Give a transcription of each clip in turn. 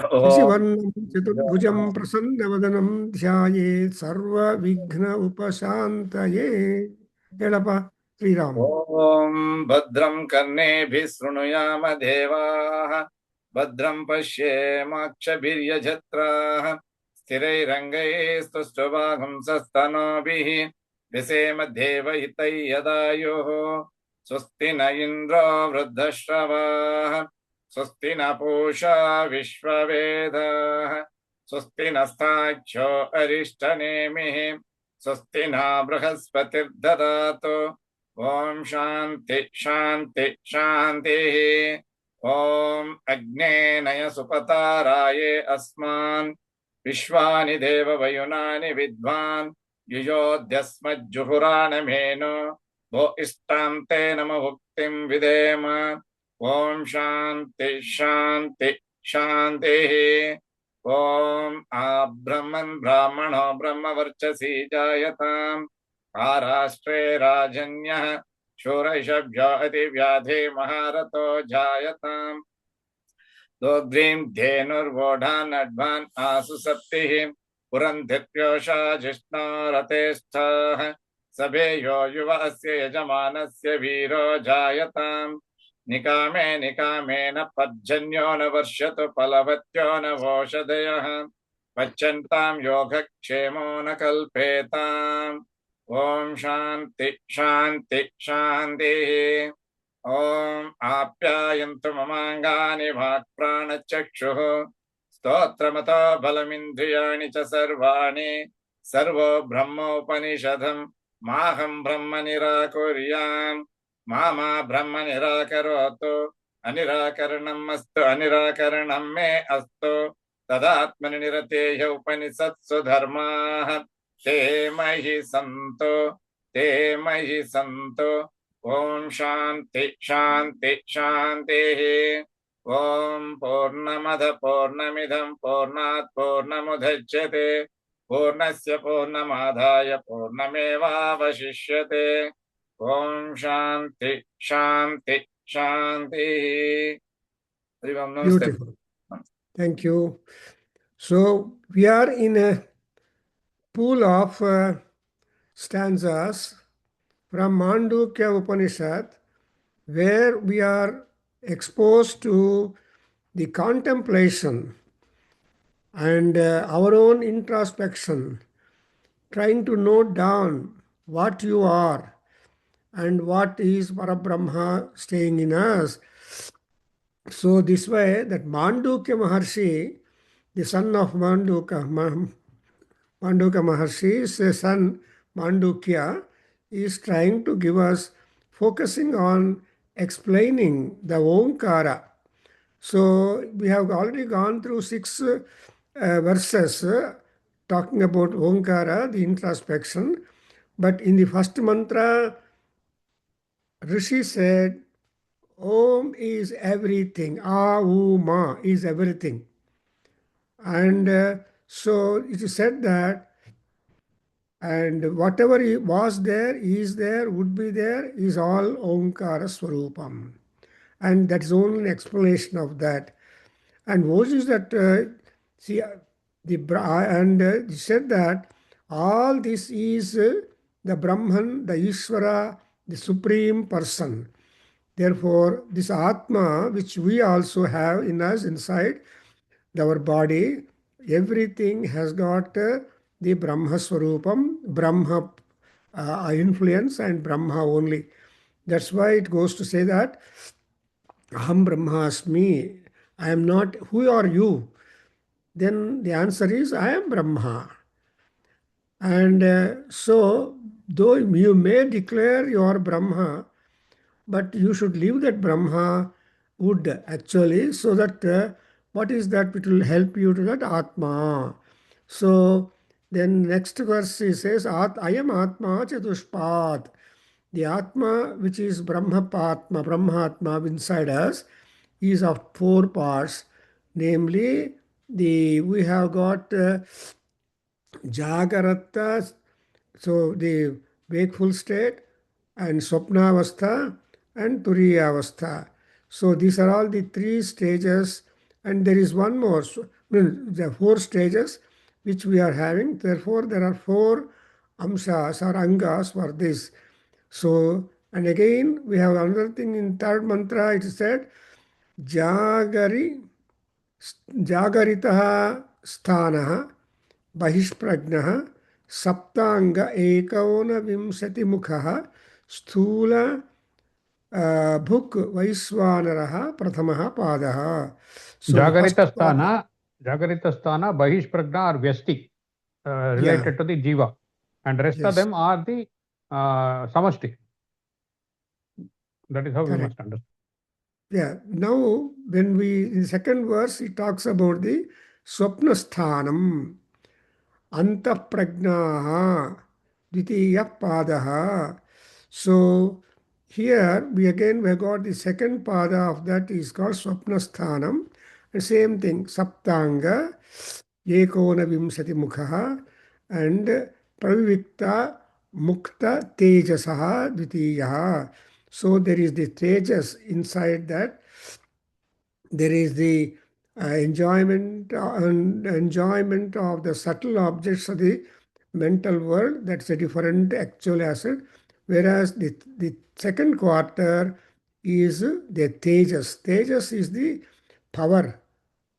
ॐ शशिवर्णं चतुर्भुजं प्रसन्नवदनं ध्यायेत् सर्वविघ्न उपशान्तये। हेळप्प श्रीराम। भद्रं कर्णेभिः शृणुयाम देवाः भद्रं पश्येमाक्षभिर्यजत्राः स्थिरैरङ्गैस्तुष्टुवागुंसस्तनोभिः व्यसेम देवहितै यदायुः स्वस्ति न इन्द्रो वृद्धश्रवाः स्वस्ति न पूषा विश्ववेदाः स्वस्ति नस्ताक्षो अरिष्टनेमिः स्वस्ति न बृहस्पतिर्ददातु ओम शांति शांति शांति। ओम अग्नेनय सुपताराये अस्मान् विश्वानि देव वयुनानि विद्वान् युयोध्यस्मज्जुहुराणमेनो वो इष्टां ते नम भुक्तिं विदेम। ओम शांति शांति शांति। ओम आब्रह्मन् ब्राह्मणो ब्रह्मवर्चसी जायताम् आराष्ट्रे राजन्यः शूरैषभ्यो अतिव्याधि महारथो जायताम् दोग्ध्रीं धेनुर्वोढानड्भान् आसु सप्तिः पुरन्धिर्योषा जिष्णो रतेष्ठाः सभेयो युव अस्य यजमानस्य वीरो जायताम् निकामे निकामेन पर्जन्यो न वर्षतु फलवत्यो न वोषधयः पच्यन्तां योगक्षेमो न कल्पेताम्। ओम शांति शांति शांति। ओम आप्यायन्तु ममाङ्गानि वाक्प्राणचक्षुः स्तोत्रमतो बलमिन्द्रियाणि च सर्वाणि सर्वो ब्रह्मोपनिषदम् माहं ब्रह्म निराकुर्याम् मा ब्रह्म निराकरोतु अनिराकरणम् अस्तु अनिराकरणं मे अस्तु तदात्मनि निरतेय उपनिषत्सु धर्माः ते मयि सन्तो ओम शांति शांति शांति। ओम पूर्णमद पूर्णमिदं पूर्णात् पूर्णमुदच्यते पूर्णस्य पूर्णमादाय पूर्णमेवावशिष्यते। ओम शांति शांति शांति। नमस्ते। Beautiful. Thank you. So we are in a pool of stanzas from Mundukhyopanishad, where we are exposed to the contemplation and our own introspection, trying to note down what you are and what is Parabrahma staying in us. So this way, that Mandukya Maharshi, the son of Mandukya Maharshi's son Mandukya, is trying to give us, focusing on explaining the Omkara. So we have already gone through 6 verses talking about Omkara, the introspection. But in the first mantra, Rishi said, Om is everything. Ma is everything. And so it is said that, and whatever was there, is there, would be there, is all Omkara Swarupam. And that is only an explanation of that. And what is that? See, he said that all this is the Brahman, the Ishvara, the Supreme Person. Therefore, this Atma, which we also have in us, inside our body, everything has got the Brahma Swarupam, Brahma influence, and Brahma only. That's why it goes to say that Aham Brahmasmi. I am not. Who are you? Then the answer is I am Brahma. And so, though you may declare you are Brahma, but you should leave that Brahma wood actually, so that what is that which will help you to that Atma. So then next verse he says, I am Atma Chatushpat. The Atma which is Brahmatma inside us is of 4 parts, namely we have got Jagarata, so the wakeful state, and Swapnavastha and Turiyavastha. So these are all the 3 stages And there is one more. So, there are four stages which we are having. Therefore, there are four amshas or angas for this. So, and again, we have another thing in third mantra. It said, Jagari, Jagaritaha sthanah बहिष्प्रज्ञः सप्तांग एकोनविंशतिमुखः स्थूल भुक् वैश्वानरः प्रथमः पादः. So the first part, Jagaritastana, Bahishpragna or Vyasti yeah, related to the Jiva, and rest of yes, them are the Samashti. That is how we correct. must understand. Yeah. Now, when we in the second verse, he talks about the Swapnasthanam, Antaprajnaha, Dvitiyah Padaha. So here we have got the second pada of that is called Swapnasthanam. And same thing, Saptanga, Ekona Vimsati Mukha, and Pravivikta Mukta Tejasaha Dvitiyaha. So there is the Tejas inside that. There is the enjoyment of the subtle objects of the mental world. That's a different actual asset. Whereas the second quarter is the tejas. Tejas is the power.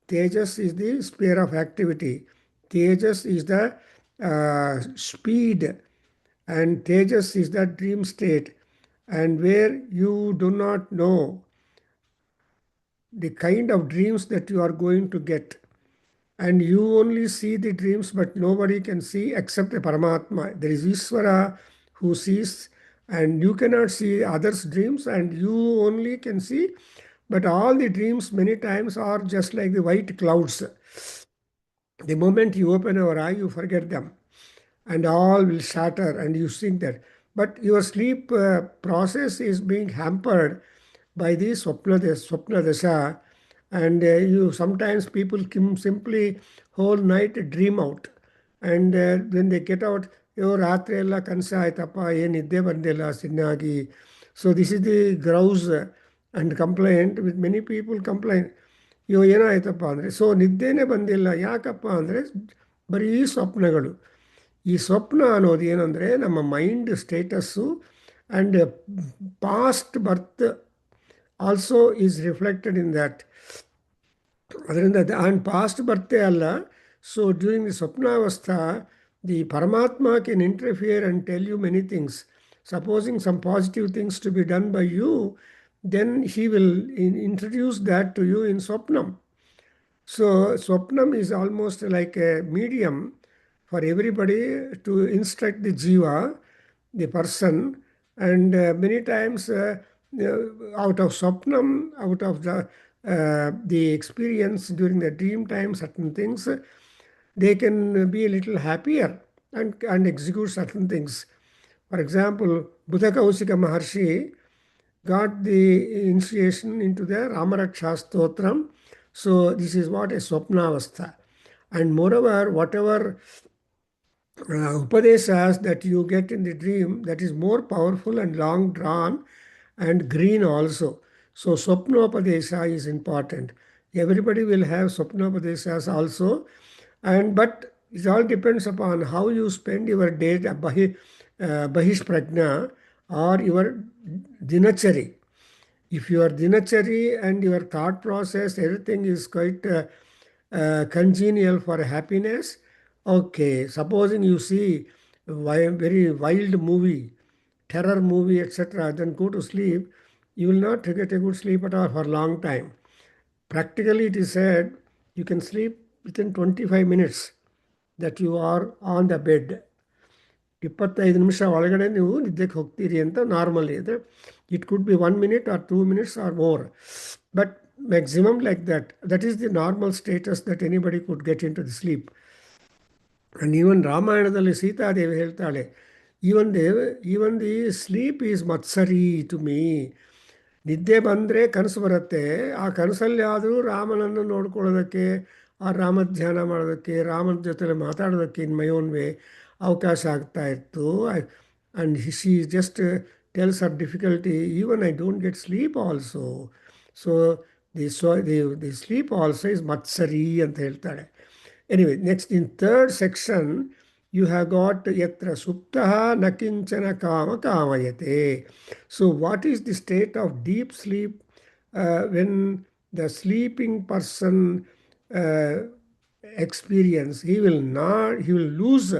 Tejas is the sphere of activity. Tejas is the speed. And tejas is the dream state. And where you do not know the kind of dreams that you are going to get. And you only see the dreams, but nobody can see except a Paramatma. There is Ishvara who sees, and you cannot see others' dreams, and you only can see. But all the dreams, many times, are just like the white clouds. The moment you open your eye, you forget them, and all will shatter, and you think that. But your sleep process is being hampered by the swapna dasha, and you sometimes people can simply whole night dream out, and when they get out, yo ರಾತ್ರಿ ಎಲ್ಲ ಕನಸಾಯ್ತಪ್ಪ ಏನು ನಿದ್ದೆ ಬಂದಿಲ್ಲ ಚೆನ್ನಾಗಿ. So this is the grouse and complaint with many people complain. ಅಯ್ಯೋ ಏನಾಯ್ತಪ್ಪ ಅಂದರೆ so ನಿದ್ದೆನೇ ಬಂದಿಲ್ಲ ಯಾಕಪ್ಪ ಅಂದರೆ ಬರೀ ಸ್ವಪ್ನಗಳು. ಈ ಸ್ವಪ್ನ ಅನ್ನೋದು ಏನಂದರೆ ನಮ್ಮ mind status and past birth also is reflected in that. ಅದರಿಂದ ಆ್ಯಂಡ್ ಪಾಸ್ಟ್ ಬರ್ತೇ ಅಲ್ಲ. So during the swapnavastha the Paramatma can interfere and tell you many things. Supposing some positive things to be done by you, then he will introduce that to you in Swapnam. So Swapnam is almost like a medium for everybody to instruct the jiva, the person, and many times out of Swapnam, out of the experience during the dream time, certain things, they can be a little happier and execute certain things. For example, Buddhakausika Maharshi got the initiation into the Ramaraksha Stotram. So this is what a Swapnavastha. And moreover, whatever Upadeshas that you get in the dream, that is more powerful and long drawn and green also. So Swapnopadesha is important. Everybody will have Swapnopadeshas also. But it all depends upon how you spend your day, Bahish Prajna or your Dinachari. If your Dinachari and your thought process, everything is quite congenial for happiness, okay. Supposing you see a very wild movie, terror movie, etc., then go to sleep, you will not get a good sleep at all for a long time. Practically, it is said you can sleep within 25 minutes that you are on the bed. 25 ನಿಮಿಷ ಒಳಗಡೆ ನೀವು ನಿದ್ದೆಗೆ ಹೋಗ್ತೀರಿ ಅಂತ normally ಇದೆ. It could be 1 minute or 2 minutes or more, but maximum like that. That is the normal status that anybody could get into the sleep. And even ರಾಮಾಯಣದಲ್ಲಿ ಸೀತಾದೇವಿ ಹೇಳ್ತಾಳೆ, even the sleep is matsari to me. ನಿದ್ದೆ ಬಂದರೆ ಕನಸು ಬರುತ್ತೆ. ಆ ಕನಸಲ್ಲಿ ಆದರೂ ರಾಮನನ್ನು ನೋಡ್ಕೊಳ್ಳೋದಕ್ಕೆ, ಆ ರಾಮ ಧ್ಯಾನ ಮಾಡೋದಕ್ಕೆ, ರಾಮನ ಜೊತೆ ಮಾತಾಡೋದಕ್ಕೆ ಇನ್ ಮೈ ಓನ್ ವೇ ಅವಕಾಶ ಆಗ್ತಾ ಇತ್ತು. And she just tells Har difficulty, even I don't get sleep also. So the sleep also is matsari anta ಹೇಳ್ತಾರೆ. Anyway, next in third section, you have got yatra suptaha nakinchana kama kamayate. So what is the state of deep sleep when the sleeping person uh, experience? He will lose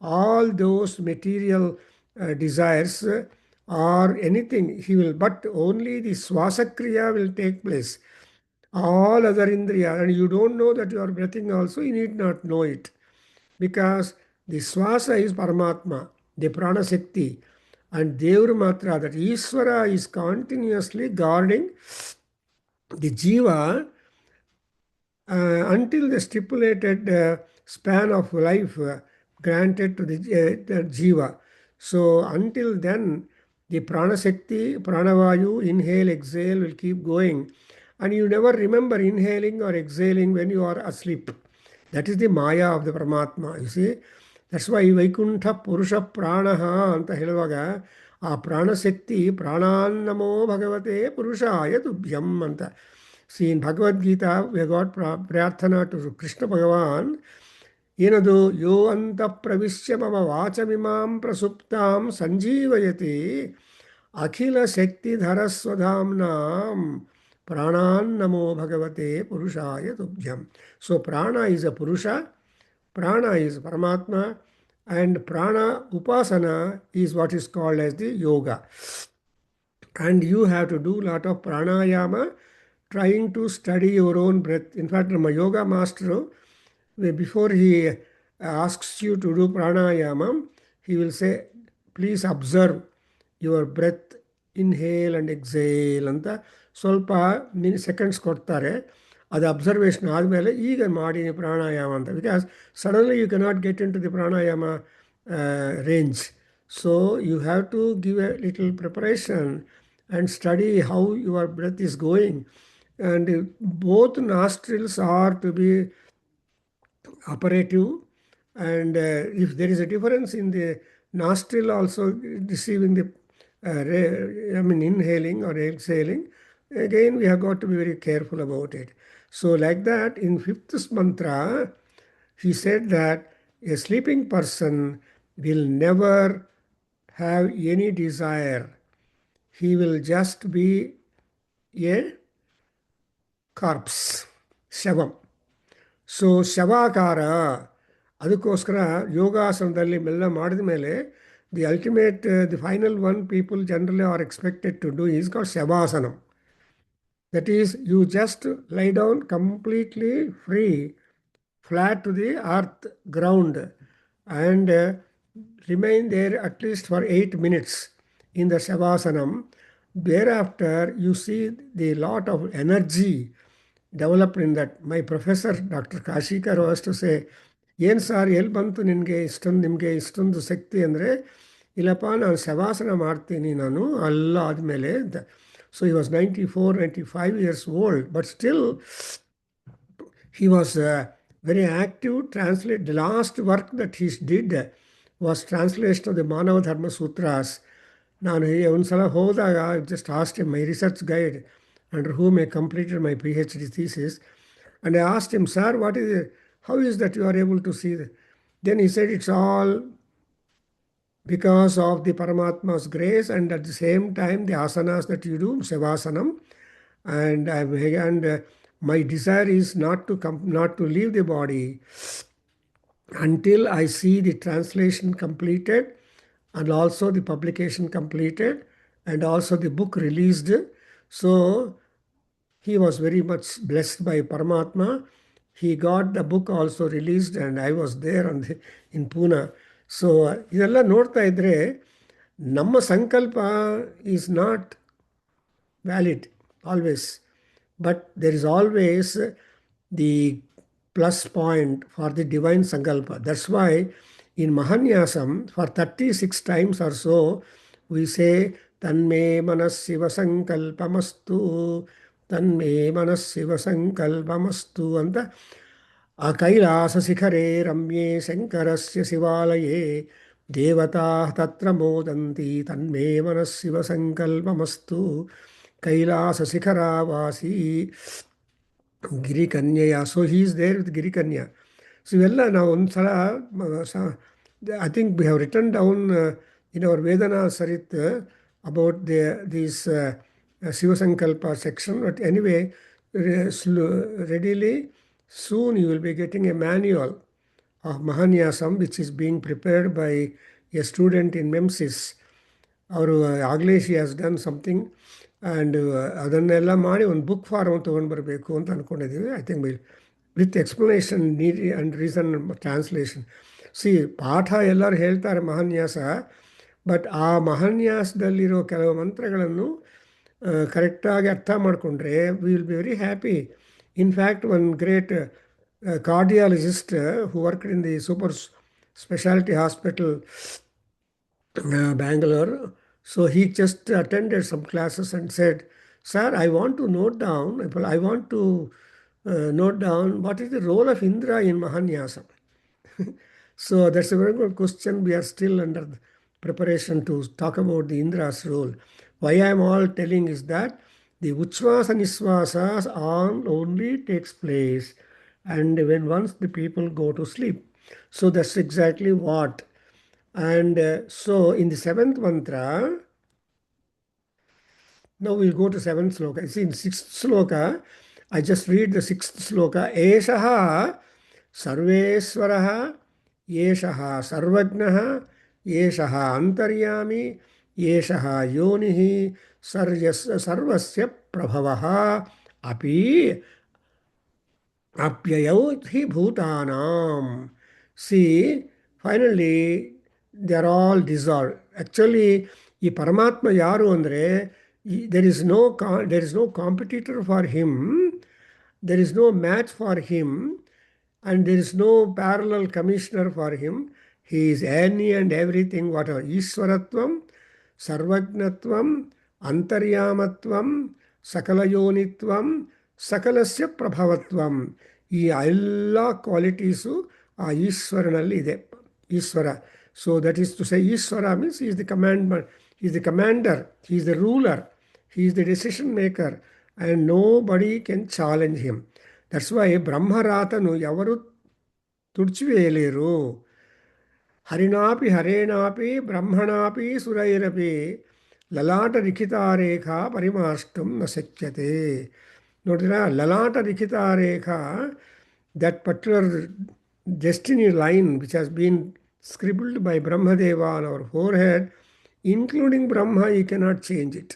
all those material desires or anything. He will, but only the swasakriya will take place. All other indriya, and you don't know that you are breathing also, you need not know it, because the swasa is Paramatma, the prana shakti, and Devru Matra, that Ishvara is continuously guarding the jiva until the stipulated span of life granted to the jiva. So until then, the prana shakti, pranavayu, inhale, exhale will keep going, and you never remember inhaling or exhaling when you are asleep. That is the maya of the Paramatma, you see. That's why Vaikuntha Purusha Pranaha anta ಹೇಳುವಾಗ ಆ ಪ್ರಾಣಶಕ್ತಿ ಪ್ರಾಣಾನ್ನಮೋ ಭಗವತೆ ಪುರುಷಾಯ ತುಭ್ಯಂ ಅಂತ. See, in Bhagavad Gita, we got prarthana to Krishna Bhagavan. Yenadu yo anta pravishya mama vachamimam prasuptam sanjeevayati akhila shakti dharaswadhamnam pranan namo bhagavate purushaya tubhyam. So prana is a purusha, prana is Paramatma, and prana upasana is what is called as the yoga. And you have to do a lot of pranayama, trying to study your own breath. In fact, my yoga master, before he asks you to do pranayama, he will say, please observe your breath, inhale and exhale ಅಂತ ಸ್ವಲ್ಪ seconds ಕೊಡ್ತಾರೆ. ಅದು observation ಆದಮೇಲೆ ಈಗ ಮಾಡಿ ಪ್ರಾಣಾಯಾಮ ಅಂತ, because suddenly you cannot get into the pranayama range. So you have to give a little preparation and study how your breath is going. And both nostrils are to be operative, and if there is a difference in the nostril also receiving the inhaling or exhaling, again we have got to be very careful about it. So like that, in fifth mantra, he said that a sleeping person will never have any desire. He will just be a corpse, ಶವಂ. So ಶವಾಕಾರ, ಅದಕ್ಕೋಸ್ಕರ ಯೋಗಾಸನದಲ್ಲಿ ಮೆಲ್ಲ ಮಾಡಿದ ಮೇಲೆ the ultimate, the final one people generally are expected to do is called ಶವಾಸನಂ. That is you just lie down completely free, flat to the earth ground, and remain there at least for 8 minutes in the Savasanam. Thereafter, you see the lot of energy developed in that. My professor, Dr. Kashikar, was to say, ಏನು sir ಎಲ್ಲಿ ಬಂತು ನಿಮಗೆ ಇಷ್ಟೊಂದು ಶಕ್ತಿ ಅಂದರೆ, ಇಲ್ಲಪ್ಪ ನಾನು ಶವಾಸನ ಮಾಡ್ತೀನಿ ನಾನು ಎಲ್ಲ ಆದಮೇಲೆ ಅಂತ. So he was 95 years old, but still he was very active. The last work that he did was translation of the Manava Dharma Sutras. ನಾನು ಒಂದ್ಸಲ ಹೋದಾಗ just asked him, my research guide under whom I completed my PhD thesis, and I asked him, sir, how is that you are able to see that? Then he said, it's all because of the Paramatma's grace, and at the same time the asanas that you do, Savasanam, and my desire is not to leave the body until I see the translation completed, and also the publication completed, and also the book released. So he was very much blessed by Paramatma. He got the book also released, and I was there in Pune. So ಇದೆಲ್ಲ ನೋಡ್ತಾ ಇದ್ರೆ ನಮ್ಮ ಸಂಕಲ್ಪ is not valid always, but there is always the plus point for the divine sankalpa. That's why in Mahanyasam, for 36 times or so, we say, Tanme manas siva sankalpamastu, Tanme manas siva sankalpamastu, anta Akailasa sikhare ramye shankarasya sivalaye devata tatra modanti tanme manas siva sankalpamastu. Kailasa Sikharavasi Girikanyaya. So he is there with Girikanya. So iವೆಲ್ಲ ನಾವು ಒಂದ್ಸಲ I think we have written down in our Vedana Sarit about these Sivasankalpa section. But anyway, readily soon you will be getting a manual of Mahanyasam, which is being prepared by a student in MEMSIS. ಅವರು ಆಗಲೇ she has done something and ಅದನ್ನೆಲ್ಲ ಮಾಡಿ ಒಂದು book form ತೊಗೊಂಡು ಬರಬೇಕು ಅಂತ ಅಂದ್ಕೊಂಡಿದ್ದೀವಿ. I think with explanation need and reason translation. C ಪಾಠ ಎಲ್ಲರೂ ಹೇಳ್ತಾರೆ ಮಹಾನ್ಯಾಸ, ಬಟ್ ಆ ಮಹಾನ್ಯಾಸದಲ್ಲಿರೋ ಕೆಲವು ಮಂತ್ರಗಳನ್ನು ಕರೆಕ್ಟಾಗಿ ಅರ್ಥ ಮಾಡಿಕೊಂಡ್ರೆ we will be very happy. In fact one great cardiologist who work in the super speciality hospital Bangalore. So he just attended some classes and said, "Sir, I want to note down what is the role of Indra in Mahanyasa." So that's a very good question. We are still under preparation to talk about the Indra's role. Why I am all telling is that the Uchvasa Nisvasas all only takes place and when once the people go to sleep. So that's exactly what. And so in the seventh mantra, now we'll go to seventh sloka. See, in sixth sloka, I just read the sixth sloka. Eshaha sarveswaraha, eshaha sarvagnaha, eshaha antaryami, eshaha yonihi, sarvasya prabhavaha, api apyayau hi bhutanam. See, finally, they are all dissolved. Actually, ಈ ಪರಮಾತ್ಮ ಯಾರು ಅಂದರೆ there is no competitor for him, there is no match for him, and there is no parallel commissioner for him. He is any and everything, whatever. Ishwaratvam, Sarvagnatvam, Antaryamatvam, Sakalayonitvam, Sakalasya Prabhavatvam. ಈ ಎಲ್ಲ qualities ಆ ಈಶ್ವರನಲ್ಲಿ ಇದೆ. Ishwara. So that is to say, Ishvara means he is the commander, he is the ruler, he is the decision maker, and nobody can challenge him. That's why Brahmaratanu yavaru tudchivelleru. Harinapi harenapi brahmanapi surairapi lalata rikita rekha parimashtum na sakyate. Notira lalata rikita rekha, that particular destiny line which has been scribbled by Brahmadeva on our forehead, including Brahma, you cannot change it.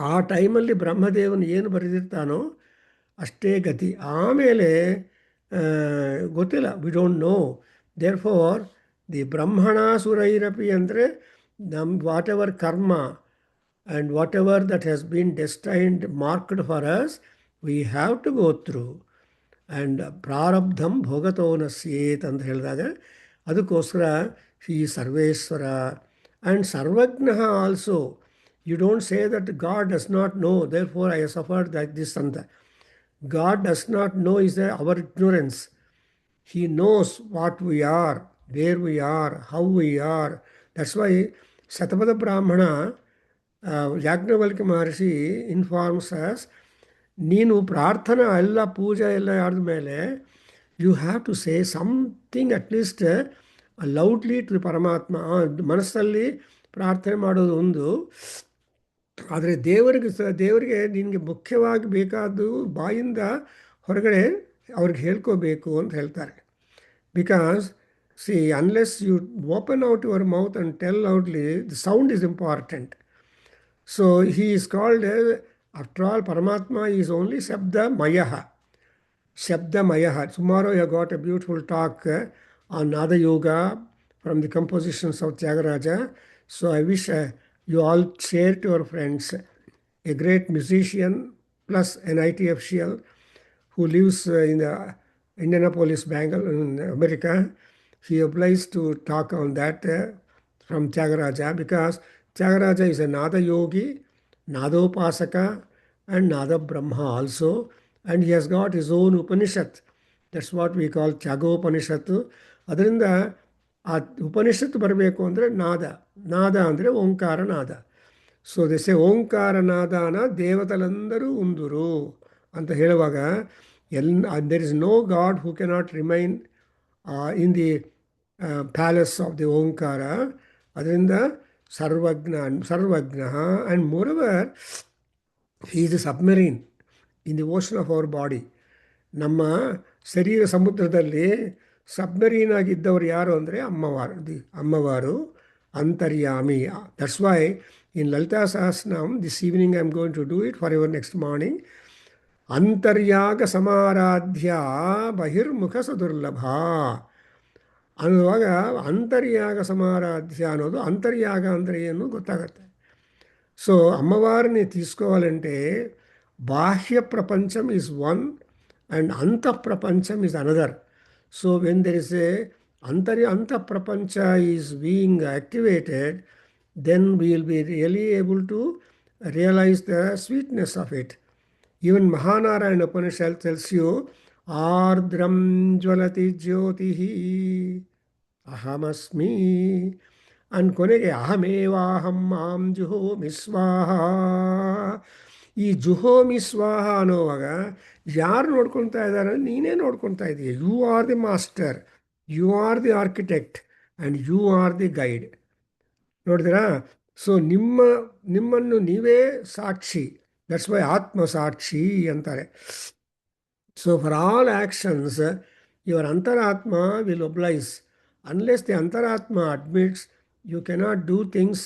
ಆ ಟೈಮಲ್ಲಿ ಬ್ರಹ್ಮದೇವನು ಏನು ಬರೆದಿರ್ತಾನೋ ಅಷ್ಟೇ ಗತಿ. ಆಮೇಲೆ ಗೊತ್ತಿಲ್ಲ, we don't know. Therefore the ಬ್ರಹ್ಮಣಾಸುರೈರಪಿ ಅಂದರೆ whatever karma and whatever that has been destined marked for us, we have to go through. And ಪ್ರಾರಬ್ಧಂ ಭೋಗತೋ ನಸ್ಯೇತ್ ಅಂತ ಹೇಳಿದಾಗ ಅದಕ್ಕೋಸ್ಕರ ಈ ಸರ್ವೇಶ್ವರ ಆ್ಯಂಡ್ ಸರ್ವಜ್ಞ also. You don't say that God does not know, therefore I suffered that this ಅಂತ. God does not know is our ignorance. He knows what we are, where we are, how we are. That's why Shatapada Brahmana, Yajnavalkya Maharshi informs us, ನೀನು ಪ್ರಾರ್ಥನಾ ಎಲ್ಲ ಪೂಜೆ ಎಲ್ಲ ಆದಮೇಲೆ you have to say something at least loudly to Paramatma. ಮನಸ್ಸಲ್ಲಿ ಪ್ರಾರ್ಥನೆ ಮಾಡೋದು ಒಂದು, ಆದರೆ ದೇವರಿಗೆ ನಿನಗೆ ಮುಖ್ಯವಾಗಿ ಬೇಕಾದ್ದು ಬಾಯಿಂದ ಹೊರಗಡೆ ಅವ್ರಿಗೆ ಹೇಳ್ಕೋಬೇಕು ಅಂತ ಹೇಳ್ತಾರೆ. Because see unless you open out your mouth and tell outly, the sound is important. So he is called, after all, Paramatma is only Shabda Mayaha. Shabda Mayaha. Tomorrow you have got a beautiful talk on Nada Yoga from the compositions of Tyagaraja. So I wish you all share to your friends. A great musician plus an IT official who lives in the Indianapolis, Bangalore, in America. He applies to talk on that from Tyagaraja, because Tyagaraja is a Nada Yogi, Nadopasaka, and Nada Brahma also, and he has got his own Upanishad. That's what we call Tyagopanishad. ಅದರಿಂದ ಆ ಉಪನಿಷತ್ತು ಬರಬೇಕು ಅಂದರೆ ನಾದ ಅಂದರೆ ಓಂಕಾರ ನಾದ. So ದೆಸೆ ಓಂಕಾರ ನಾದಾನ ದೇವತలందరూ ಉಂದುರು ಅಂತ ಹೇಳುವಾಗ there is no god who cannot remain in the palace of the ಓಂಕಾರ. ಅದರಿಂದ ಸರ್ವಜ್ಞ and moreover he is the submarine in the ocean of our body. ನಮ್ಮ ಶರೀರ ಸಮುದ್ರದಲ್ಲಿ ಸಬ್ಮೆರೀನ್ ಆಗಿದ್ದವರು ಯಾರು ಅಂದರೆ ಅಮ್ಮವಾರು ಅಂತರ್ಯಾಮಿ. That's why in Lalita Sahasranam this evening I am going to do it for your next morning. ಅಂತರ್ಯಾಗ ಸಮಾರಾಧ್ಯ ಬಹಿರ್ಮುಖ ಸದುರ್ಲಭ ಅನ್ನುವಾಗ ಅಂತರ್ಯಾಗ సమారాధ్య ಅನ್ನೋದು అంతర్యాగ ಅಂದರೆ ಏನು ಗೊತ್ತಾಗತ್ತೆ. సో అమ్మవారిని తీసుకోవాలంటే బాహ్య ప్రపంచం ఈజ్ వన్ అండ్ అంతః ప్రపంచం is another. So when there is a అంతః ప్రపంచ is being activated, then we will be really able to realize the sweetness of it. Even Mahanarayana Upanishad tells you, Ardram Jvalati Jyotihi Ahamasmi. And ಕೊನೆಗೆ ಅಹಮೇವಾಹಂ ಮಾಂ ಜುಹೋಮಿ ಸ್ವಾಹ. ಈ ಜುಹೋಮಿ ಸ್ವಾಹ ಅನ್ನೋವಾಗ ಯಾರು ನೋಡ್ಕೊತಾ ಇದ್ದಾರೆ? ನೀನೇ ನೋಡ್ಕೊತಾ ಇದೀಯ. You are the master, you are the architect and you are the guide. ನೋಡಿದ್ರಾ? ಸೊ ನಿಮ್ಮನ್ನು ನೀವೇ ಸಾಕ್ಷಿ. ದಟ್ಸ್ ವೈ ಆತ್ಮ ಸಾಕ್ಷಿ ಅಂತಾರೆ. So for all actions your ಅಂತರಾತ್ಮ ವಿಲ್ ಒಬ್ಲೈಸ್. ಅನ್ಲೆಸ್ ದಿ ಅಂತರಾತ್ಮ admits, you cannot do things.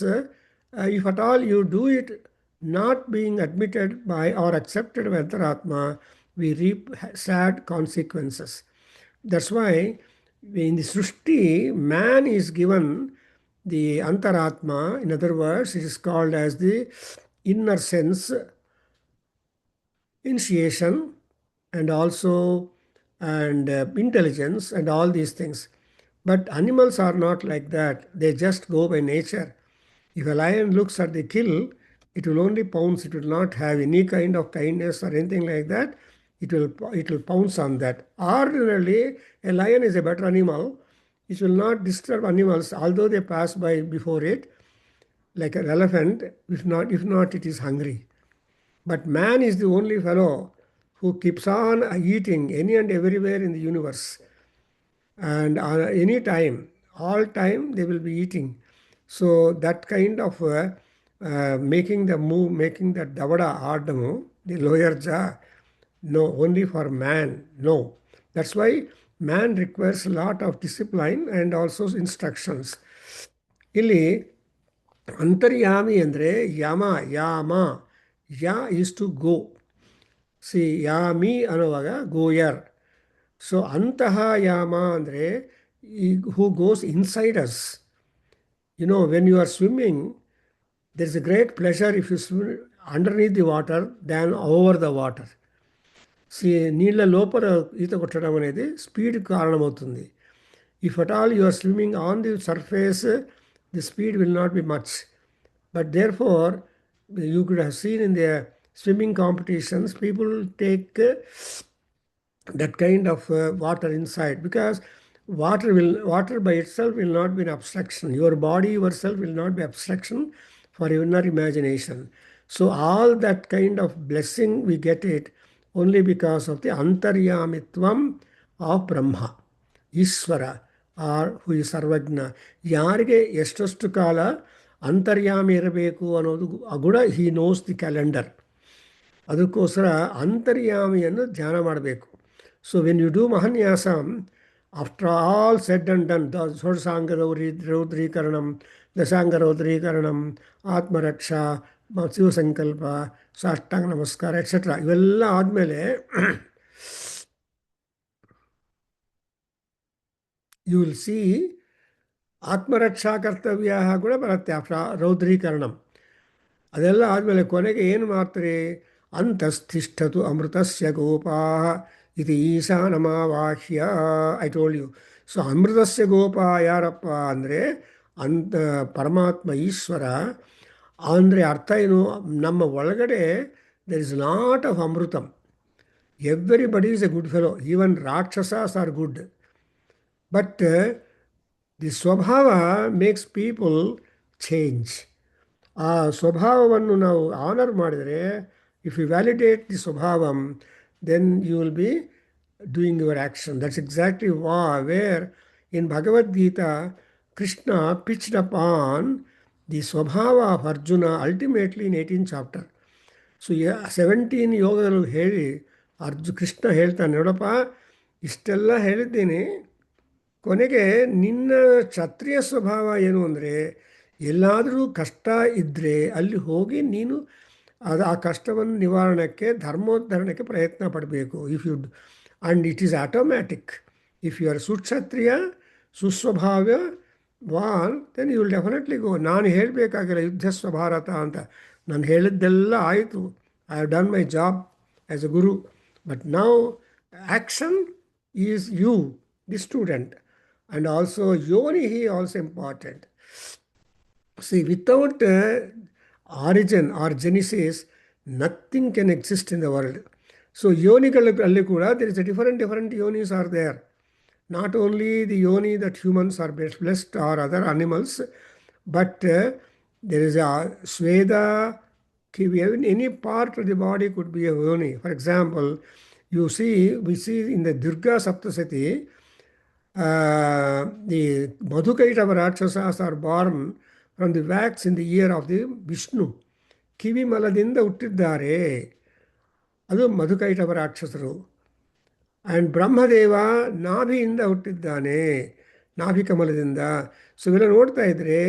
If at all you do it not being admitted by or accepted by Antaratma, we reap sad consequences. That's why in the Srishti, man is given the Antaratma. In other words, it is called as the inner sense, initiation, and also intelligence and all these things. But animals are not like that. They just go by nature. If a lion looks at the kill, it will only pounce. It will not have any kind of kindness or anything like that. It will pounce on that. Ordinarily, a lion is a better animal. It will not disturb animals, although they pass by before it, like an elephant. If not, it is hungry. But man is the only fellow who keeps on eating any and everywhere in the universe. And any time, all time, they will be eating. So that kind of making the move, making the davada adamu, the lower jaw, no, only for man, no. That's why man requires a lot of discipline and also instructions. Illi antaryami andre yama ya is to go. See, yami anovaga goyer. So antaha yama andre who goes inside us. You know, when you are swimming, there is a great pleasure if you swim underneath the water than over the water. See, నీళ్ళ లోపల ఈత కొట్టడం అనేది speed కారణమవుతుంది. If at all you are swimming on the surface, the speed will not be much. But therefore, you could have seen in the swimming competitions, people take that kind of water inside, because water by itself will not be an abstraction. Your body yourself will not be abstraction for your inner imagination. So all that kind of blessing we get it only because of the antaryamitvam of Brahma, Ishvara, or who is Sarvajna. ಯಾರಿಗೆ ಎಷ್ಟಷ್ಟು ಕಾಲ ಅಂತರ್ಯಾಮಿ ಇರಬೇಕು ಅನ್ನೋದು ಕೂಡ he knows the calendar. ಅದಕ್ಕೋಸ್ಕರ ಅಂತರ್ಯಾಮಿಯನ್ನು ಧ್ಯಾನ ಮಾಡಬೇಕು. So when you do Mahanyasam, after all said and done, the Shodasanga Rodrikaranam, Dasanga Rodrikaranam, Atmaraksha, Shiva Sankalpa, Sashtanga Namaskara, etc. ಇವೆಲ್ಲ ಆದಮೇಲೆ you will see ಆತ್ಮರಕ್ಷಾ ಕರ್ತವ್ಯ ಕೂಡ ಬರುತ್ತೆ ಆಫ್ಟರ್ ರೌದ್ರೀಕರಣಂ. ಅದೆಲ್ಲ ಆದಮೇಲೆ ಕೊನೆಗೆ ಏನು ಮಾಡ್ತಾರೆ? ಅಂತಸ್ಥಿಷ್ಠತು ಅಮೃತಸ್ಯ ಗೋಪಾ ಇದು ಈಶಾನಮಾವಾಹ್ಯ. I told you. ಸೊ ಅಮೃತಸ್ಯ ಗೋಪ ಯಾರಪ್ಪ ಅಂದರೆ ಪರಮಾತ್ಮ ಈಶ್ವರ. ಅಂದರೆ ಅರ್ಥ ಏನು? ನಮ್ಮ ಒಳಗಡೆ ದೆರ್ ಇಸ್ ಲಾಟ್ ಆಫ್ ಅಮೃತಂ. Everybody is a good fellow. Even rakshasas are good. But the ಸ್ವಭಾವ ಮೇಕ್ಸ್ ಪೀಪಲ್ ಚೇಂಜ್. ಆ ಸ್ವಭಾವವನ್ನು ನಾವು ಆನರ್ ಮಾಡಿದರೆ, ಇಫ್ ಯು ವ್ಯಾಲಿಡೇಟ್ ದಿ ಸ್ವಭಾವಂ, then you will be doing your action. That's exactly where in Bhagavad Gita, Krishna pitched upon the Swabhava of Arjuna ultimately in 18th chapter. So 17 ಯೋಗಗಳು ಹೇಳಿ ಕೃಷ್ಣ ಹೇಳ್ತಾನೆ, ನೋಡಪ್ಪ ಇಷ್ಟೆಲ್ಲ ಹೇಳಿದ್ದೀನಿ, ಕೊನೆಗೆ ನಿನ್ನ ಕ್ಷತ್ರಿಯ ಸ್ವಭಾವ ಏನು ಅಂದರೆ, ಎಲ್ಲಾದರೂ ಕಷ್ಟ ಇದ್ದರೆ ಅಲ್ಲಿ ಹೋಗಿ ನೀನು ಆ ಕಷ್ಟವನ್ನು ನಿವಾರಣಕ್ಕೆ, ಧರ್ಮೋದ್ಧರಣಕ್ಕೆ ಪ್ರಯತ್ನ ಪಡಬೇಕು. If you and it is automatic. If you are ಸುಕ್ಷತ್ರಿಯ ಸುಸ್ವಭಾವ್ಯ ವಾನ್, then you will definitely go. ನಾನು ಹೇಳಬೇಕಾಗಿಲ್ಲ ಯುದ್ಧಸ್ವ ಭಾರತ ಅಂತ, ನಾನು ಹೇಳಿದ್ದೆಲ್ಲ ಆಯಿತು, I have done my job as a guru. But now action is you, the student. And also yoni he also important. See, without origin or genesis, nothing can exist in the world. So yonigalli kuda there is a different yonis are there. Not only the yoni that humans are blessed or other animals, but there is a sweda, any part of the body could be a yoni. For example, we see in the Durga Saptasati, the Madhukaitava Rakshasas are born from the wax in the ear of the Vishnu. ಕಿವಿ ಮಲದಿಂದ ಹುಟ್ಟಿದ್ದಾರೆ, ಅದು ಮಧುಕೈಟವ ರಾಕ್ಷಸರು. And Brahmadeva ನಾಭಿಯಿಂದ ಹುಟ್ಟಿದ್ದಾನೆ, ನಾಭಿ ಕಮಲದಿಂದ. So ಇವೆಲ್ಲ ನೋಡ್ತಾ ಇದ್ದರೆ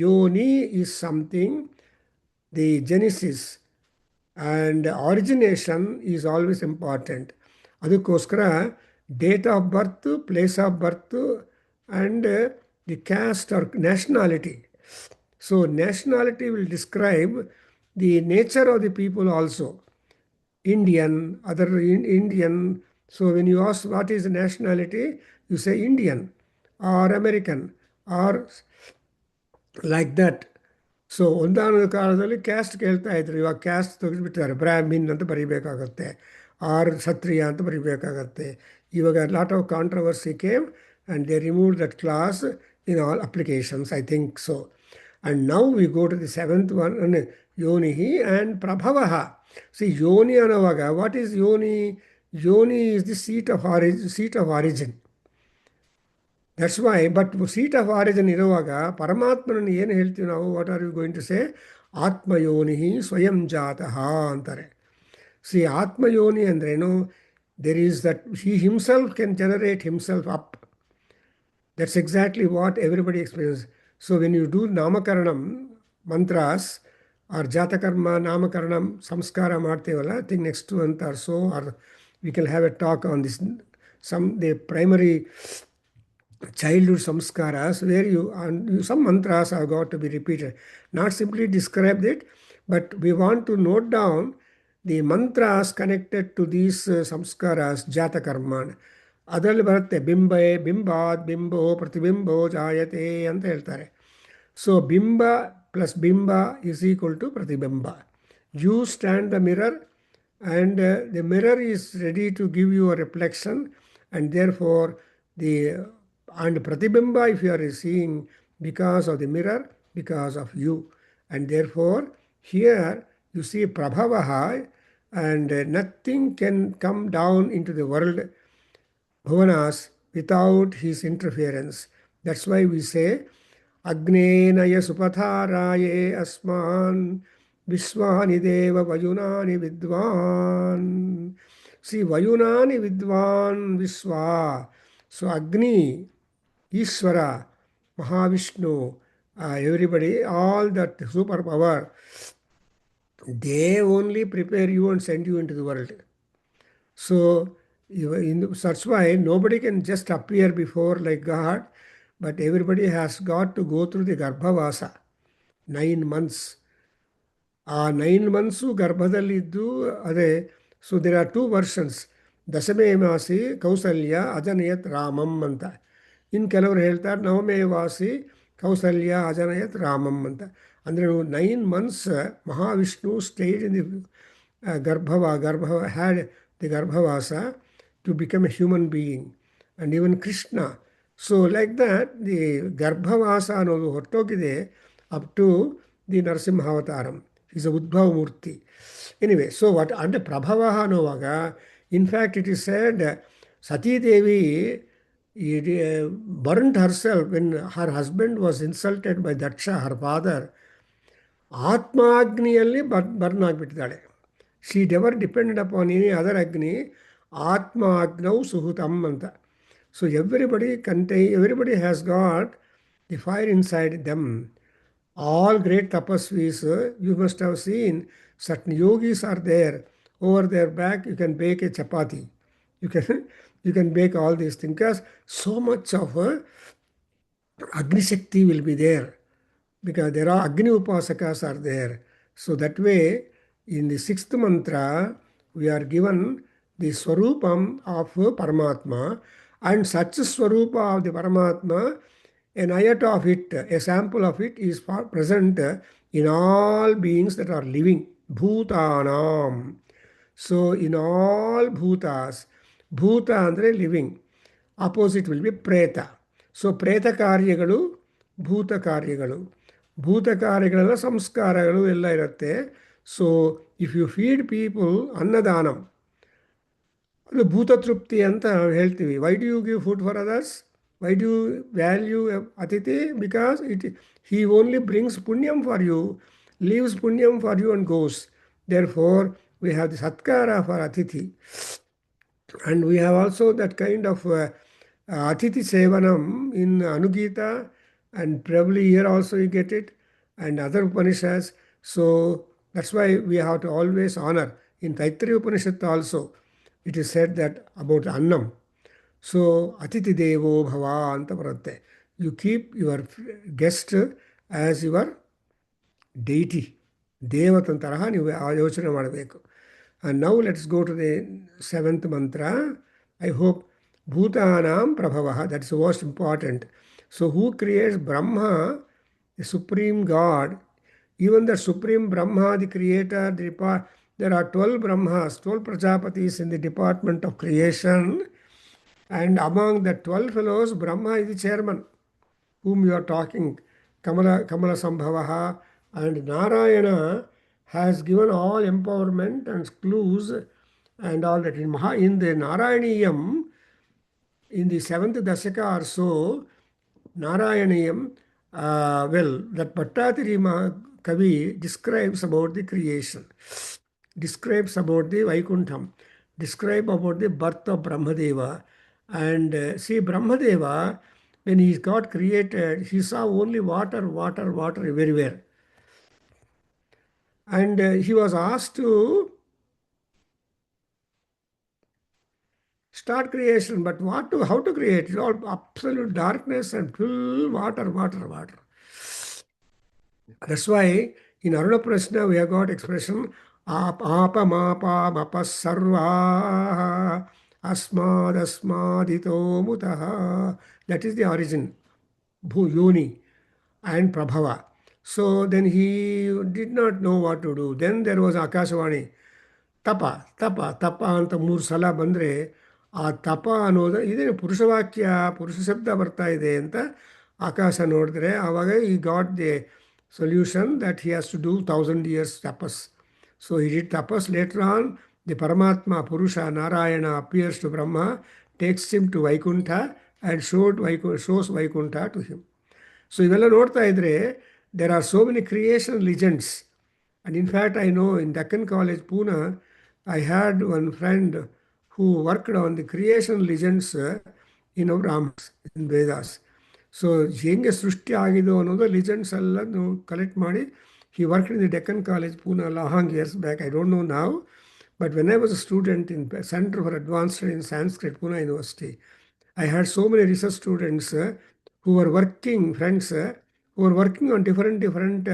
ಯೋನಿ is something, the genesis and origination is always important. ಅದಕ್ಕೋಸ್ಕರ date of birth, place of birth, and the caste or nationality. So nationality will describe the nature of the people also. Indian, other Indian. So when you ask what is nationality, you say Indian or American or like that. So ಒಂದಾನೊಂದು ಕಾಲದಲ್ಲಿ caste ಕೇಳ್ತಾ ಇದ್ರು, ಇವಾಗ caste ತೆಗೆದುಬಿಟ್ಟಿದ್ದಾರೆ, Brahmin ಅಂತ ಬರೀಬೇಕಾಗತ್ತೆ, R ಕ್ಷತ್ರಿಯ ಅಂತ ಬರೀಬೇಕಾಗತ್ತೆ. ಇವಾಗ lot of controversy came and they remove that clause in all applications, I think so. And now we go to the seventh one, ಯೋನಿಹಿ ಆ್ಯಂಡ್ ಪ್ರಭವಃ. ಸಿ ಯೋನಿ ಅನ್ನೋವಾಗ ವಾಟ್ ಈಸ್ ಯೋನಿ? ಯೋನಿ is the seat of origin. That's why. But seat of origin ಇರುವಾಗ ಪರಮಾತ್ಮನನ್ನು ಏನು ಹೇಳ್ತೀವಿ ನಾವು? What are you going to say? ಆತ್ಮಯೋನಿ ಸ್ವಯಂ ಜಾತಃ ಅಂತಾರೆ. ಸಿ ಆತ್ಮಯೋನಿ ಅಂದ್ರೇನು? there is that he himself can generate himself up. That's exactly what everybody experiences. So when you do namakaranam mantras or jatakarma namakaranam samskara martevalla, I think next month or so, or we can have a talk on this, the primary childhood samskaras, where some mantras have got to be repeated, not simply describe it, but we want to note down the mantras connected to these samskaras, jata karma. ಅದರಲ್ಲಿ ಬರುತ್ತೆ ಬಿಂಬಾತ್ bimbo ಪ್ರತಿಬಿಂಬೋ ಜಾಯತೆ ಅಂತ ಹೇಳ್ತಾರೆ. So bimba plus bimba is equal to pratibimba. You stand the mirror and the mirror is ready to give you a reflection, and therefore the and pratibimba, if you are seeing because of the mirror, because of you. And therefore here you see prabhavaha, and nothing can come down into the world bhuvanas without his interference. That's why we say agnenaya supatharaye asman vishwani deva vayunani vidwan. See, vayunani vidwan vishwa. So Agni, Ishvara, Mahavishnu, everybody, all that superpower, they only prepare you and send you into the world. So that's why nobody can just appear before like God, but everybody has got to go through the Garbhavasa, 9 months. ಆ 9 months ಗರ್ಭದಲ್ಲಿದ್ದು ಅದೇ. So there are 2 versions. ದಶಮೇ ಮಾಸಿ ಕೌಸಲ್ಯ ಅಜನಯತ್ ರಾಮಂ ಅಂತ. ಇನ್ನು ಕೆಲವರು ಹೇಳ್ತಾರೆ ನವಮೇ ವಾಸಿ ಕೌಸಲ್ಯ ಅಜನಯತ್ ರಾಮಂ ಅಂತ. ಅಂದರೆ 9 months Mahavishnu stayed in the ಗರ್ಭ ಹ್ಯಾಡ್ ದಿ ಗರ್ಭವಾಸ to become a human being, and even Krishna. So like that the ಗರ್ಭವಾಸ ಅನ್ನೋದು ಹೊರಟೋಗಿದೆ up to the Narasimha Avataram. He's a Udbhava Murti. Anyway, so what under Prabhavaha Novaga, in fact, it is said Sati Devi burnt herself when her husband was insulted by Daksha, her father. ಆತ್ಮಾಗ್ನಿಯಲ್ಲಿ burn ಆಗಿಬಿಟ್ಟಿದ್ದಾಳೆ. She never depended upon any other ಅಗ್ನಿ. ಆತ್ಮಾಗ್ನೌ ಸುಹುತಂ ಅಂತ. So everybody has got the fire inside them. All great tapasvis, you must have seen certain yogis are there. Over their back, you can bake a chapati. You can bake all these things because so much of Agni Shakti will be there. Because there are Agni Upasakas are there. So that way, in the sixth mantra, we are given the Swarupam of Paramatma, and such Swarupa of the Paramatma, an ayat of it, a sample of it is present in all beings that are living. Bhutanam. So in all bhutas, bhuta andre living. Opposite will be preta. So preta karyagalu, bhuta karyagalu. ಭೂತ ಕಾರ್ಯಗಳೆಲ್ಲ ಸಂಸ್ಕಾರಗಳು ಎಲ್ಲ ಇರುತ್ತೆ. So if you feed people ಅನ್ನದಾನಂ, ಅದು ಭೂತತೃಪ್ತಿ ಅಂತ ಹೇಳ್ತೀವಿ. Why do you give food for others? Why do you value ಅತಿಥಿ? Because he only brings punyam for you, leaves punyam for you and goes. Therefore, we have the satkara for atithi. And we have also that kind of atithi sevanam in Anugita. And probably here also you get it, and other Upanishads. So that's why we have to always honor. In Taittiriya Upanishad also, it is said that about Annam. So Atiti Devo Bhava anta baratte. You keep your guest as your deity. Devatantaraha ನೀವು ಯೋಚನೆ ಮಾಡಬೇಕು. And now let's go to the seventh mantra. I hope Bhutanam Prabhavaha, that's the most important. So who creates Brahma, the supreme God? Even the supreme Brahma, the creator, there are 12 Brahmas, 12 Prajapatis in the department of creation. And among the 12 fellows, Brahma is the chairman, whom you are talking, Kamala Sambhavaha. And Narayana has given all empowerment and clues and all that. In the Narayaniyam, in the 7th Dashaka or so, Narayaniyam, that Bhattatiri Kavi describes about the creation, describes about the Vaikuntham, describes about the birth of Brahmadeva. And see, Brahmadeva, when he got created, he saw only water everywhere. And he was asked to start creation, but how to create? It's all absolute darkness and full water. That's why in Aruna Prashna we have got expression apa mapa mapas sarva asmadito mutaha. That is the origin, Yoni and Prabhava. So then he did not know what to do. Then there was Akashvani. ತಪ ಅಂತ 3 ಸಲ ಬಂದರೆ ಆ ತಪ ಅನ್ನೋದು ಇದೇನು ಪುರುಷ ಶಬ್ದ ಬರ್ತಾ ಇದೆ ಅಂತ ಆಕಾಶ ನೋಡಿದ್ರೆ ಆವಾಗ ಈ got the solution that he has to do 1000 years tapas. So he did tapas. Later on, the Paramatma, Purusha, Narayana appears to Brahma, takes him to Vaikuntha and shows Vaikuntha to him. So ಇವೆಲ್ಲ ನೋಡ್ತಾ ಇದ್ರೆ there are so many creation legends. And in fact, I know in Deccan College, Pune, I had one friend who worked on the creation legends in Brahmas, in Vedas. So, ಹೆಂಗೆ ಸೃಷ್ಟಿ ಆಗಿದ್ದು ಅನ್ನೋದು legends ಎಲ್ಲ collect ಮಾಡಿ he worked in the Deccan College, Pune, long years back. I don't know now. But when I was a student in Center for Advanced Study in Sanskrit, Pune University, I had so many research students who were working, friends, who were working on different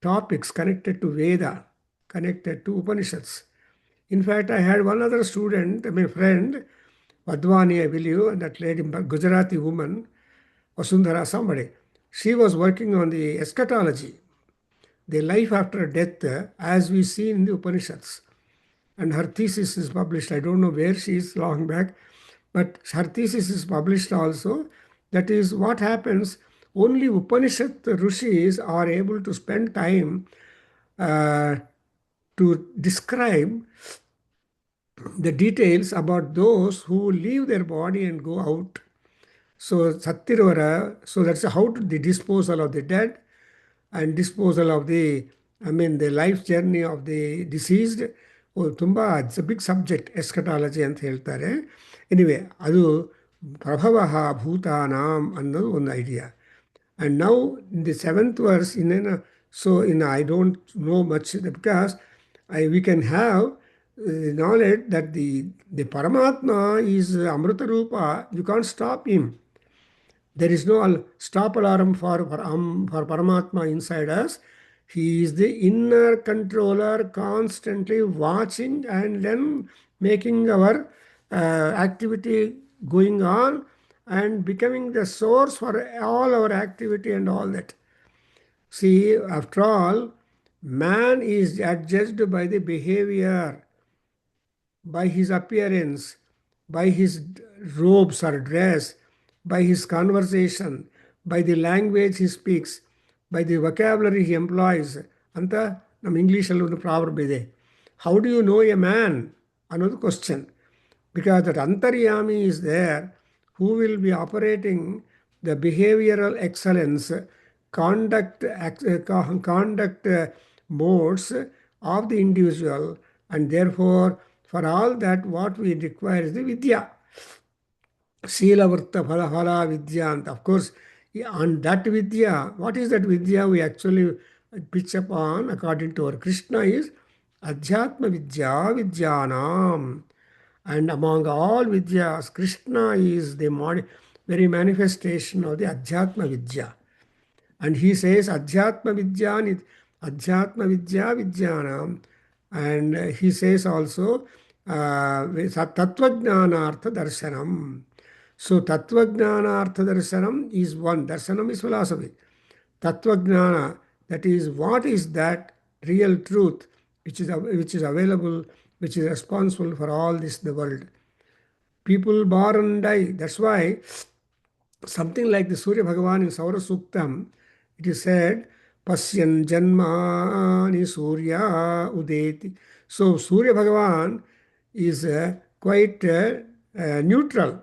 topics connected to Veda, connected to Upanishads. In fact, I had one other student, my friend, Vadvani, I believe, and that lady, Gujarati woman, Vasundhara, somebody. She was working on the eschatology, the life after death, as we see in the Upanishads. And her thesis is published. I don't know where she is long back, but her thesis is published also. That is what happens only Upanishad Rishis are able to spend time to describe the details about those who leave their body and go out. So Sattirvara, so that's how to the disposal of the dead and disposal of the, the life journey of the deceased. It's a big subject, eschatology ಅಂತ ಹೇಳ್ತಾರೆ. Anyway, ಅದು ಪ್ರಭವಃ ಭೂತಾನಾಂ ಅನ್ನೋದು ಒಂದು idea. And now in the seventh verse, I don't know much because we can have knowledge that the Paramatma is Amrita Rupa. You can't stop him. There is no stop alarm for Paramatma inside us. He is the inner controller, constantly watching and then making our activity going on and becoming the source for all our activity and all that. See, after all, man is judged by the behavior, by his appearance, by his robes or dress, by his conversation, by the language he speaks, by the vocabulary he employs. ಅಂತ ನಮ್ಮ ಇಂಗ್ಲೀಷಲ್ಲಿ ಒಂದು proverb ಇದೆ. How do you know a man? ಅನ್ನೋದು question. Because that antaryami is there who will be operating the behavioral excellence, conduct modes of the individual, and therefore for all that what we require is the vidya. Sila Varta Phala Phala Vidya. And of course, on that Vidya, what is that Vidya we actually pitch upon according to our Krishna is Adhyatma Vidya Vidyanam. And among all Vidyas, Krishna is the very manifestation of the Adhyatma Vidya. And he says Adhyatma Vidya Vidyanam. And he says also Tattvajnanartha Darshanam. So Tattvajnanartha Darshanam is one. Darshanam is philosophy. Tattvajnana, that is what is that real truth which is available, which is responsible for all this in the world. People born and die. That's why something like the Surya Bhagavan in Saura Suktam, it is said, Pasyan Janmani Surya Udeti. So Surya Bhagavan is quite neutral.